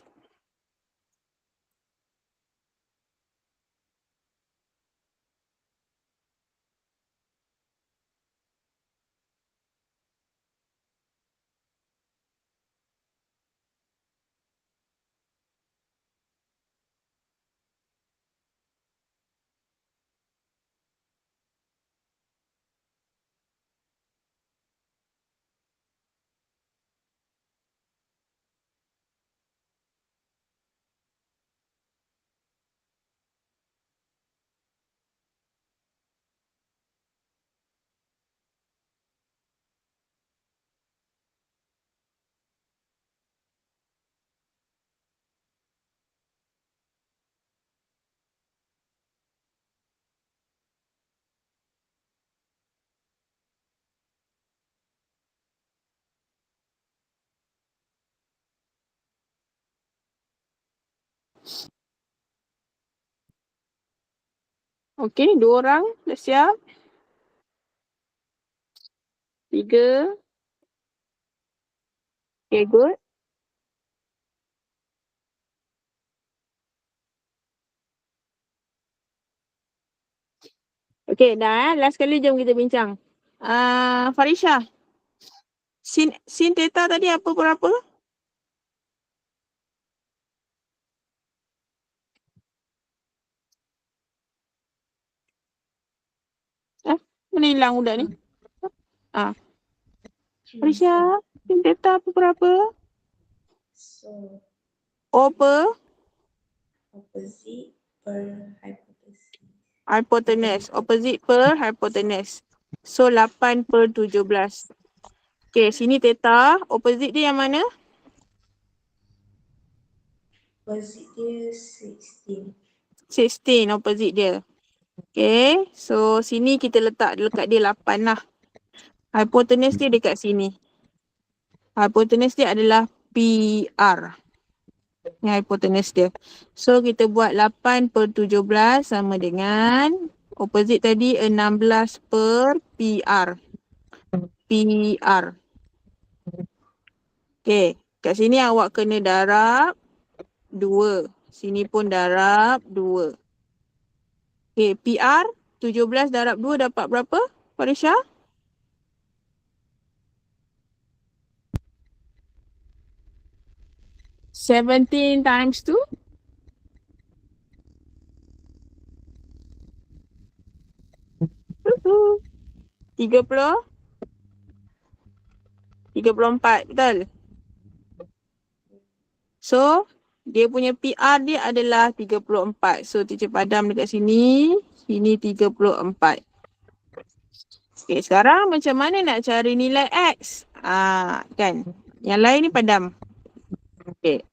Okey, 2 orang dah siap. 3. Okay, good. Okay, dah last kali jom kita bincang. Farisha, sin theta tadi apa berapa? Mana hilang budak ni? Farisha, sin theta apa berapa? So, O per opposite per hypotenuse. hypotenuse. Opposite per hypotenuse. So, 8 per 17. Okay, sini theta. Opposite dia yang mana? Opposite dia 16. 16 opposite dia. Okay, so sini kita letak dekat dia 8 lah. Hypotenuse dia dekat sini. Hypotenuse dia adalah PR. Ni hypotenuse dia. So kita buat 8 per 17 sama dengan opposite tadi 16 per PR. PR. Okay, kat sini awak kena darab 2. Sini pun darab 2. Okay, PR 17 darab 2 dapat berapa, Farisha? Seventeen times 2? 34, betul? So, dia punya PR dia adalah 34. So, teacher padam dekat sini. Sini 34. Okay, sekarang macam mana nak cari nilai X? Kan? Yang lain ni padam. Okay.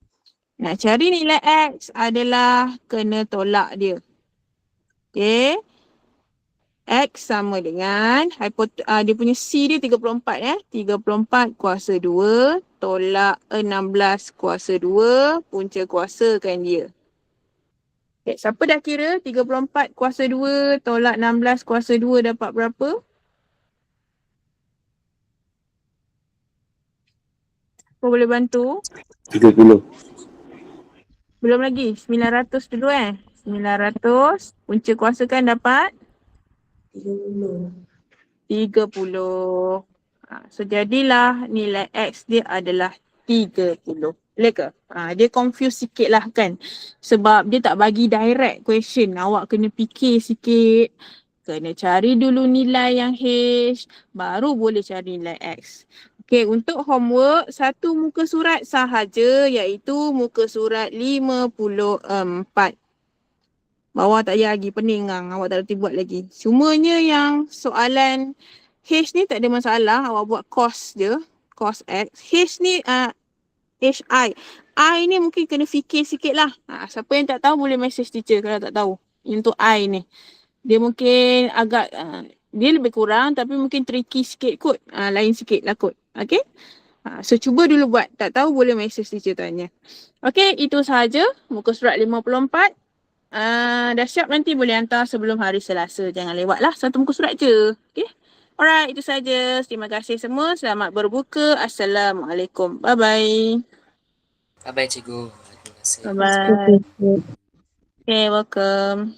Nak cari nilai X adalah kena tolak dia. Okay. X sama dengan dia punya C dia 34 34 kuasa 2 tolak 16 kuasa 2 punca kuasakan dia. Okay, siapa dah kira 34 kuasa 2 tolak 16 kuasa 2 dapat berapa? Kau boleh bantu? 30. Belum lagi. 900 dulu 900 punca kuasakan dapat? 30. 30. So jadilah nilai X dia adalah 30. Boleh ke? Dia confuse sikit lah kan. Sebab dia tak bagi direct question. Awak kena fikir sikit. Kena cari dulu nilai yang H, baru boleh cari nilai X. Okey, untuk homework, satu muka surat sahaja iaitu muka surat 54. Bawah tak payah lagi, pening kan, awak tak reti buat lagi. Cumanya yang soalan H ni tak ada masalah, awak buat cos je, cos X. H ni HI. I ni mungkin kena fikir sikit lah. Siapa yang tak tahu boleh message teacher kalau tak tahu. Untuk I ni. Dia mungkin agak, dia lebih kurang tapi mungkin tricky sikit kot. Lain sikit lah kot. Okay? So cuba dulu buat. Tak tahu boleh message teacher tanya. Okay, itu sahaja. Muka surat 54. Dah siap nanti boleh hantar sebelum hari Selasa. Jangan lewat lah. Satu muka surat je. Okay? Alright, itu sahaja. Terima kasih semua. Selamat berbuka. Assalamualaikum. Bye-bye. Bye-bye cikgu. Terima kasih. Bye-bye. Okay, welcome.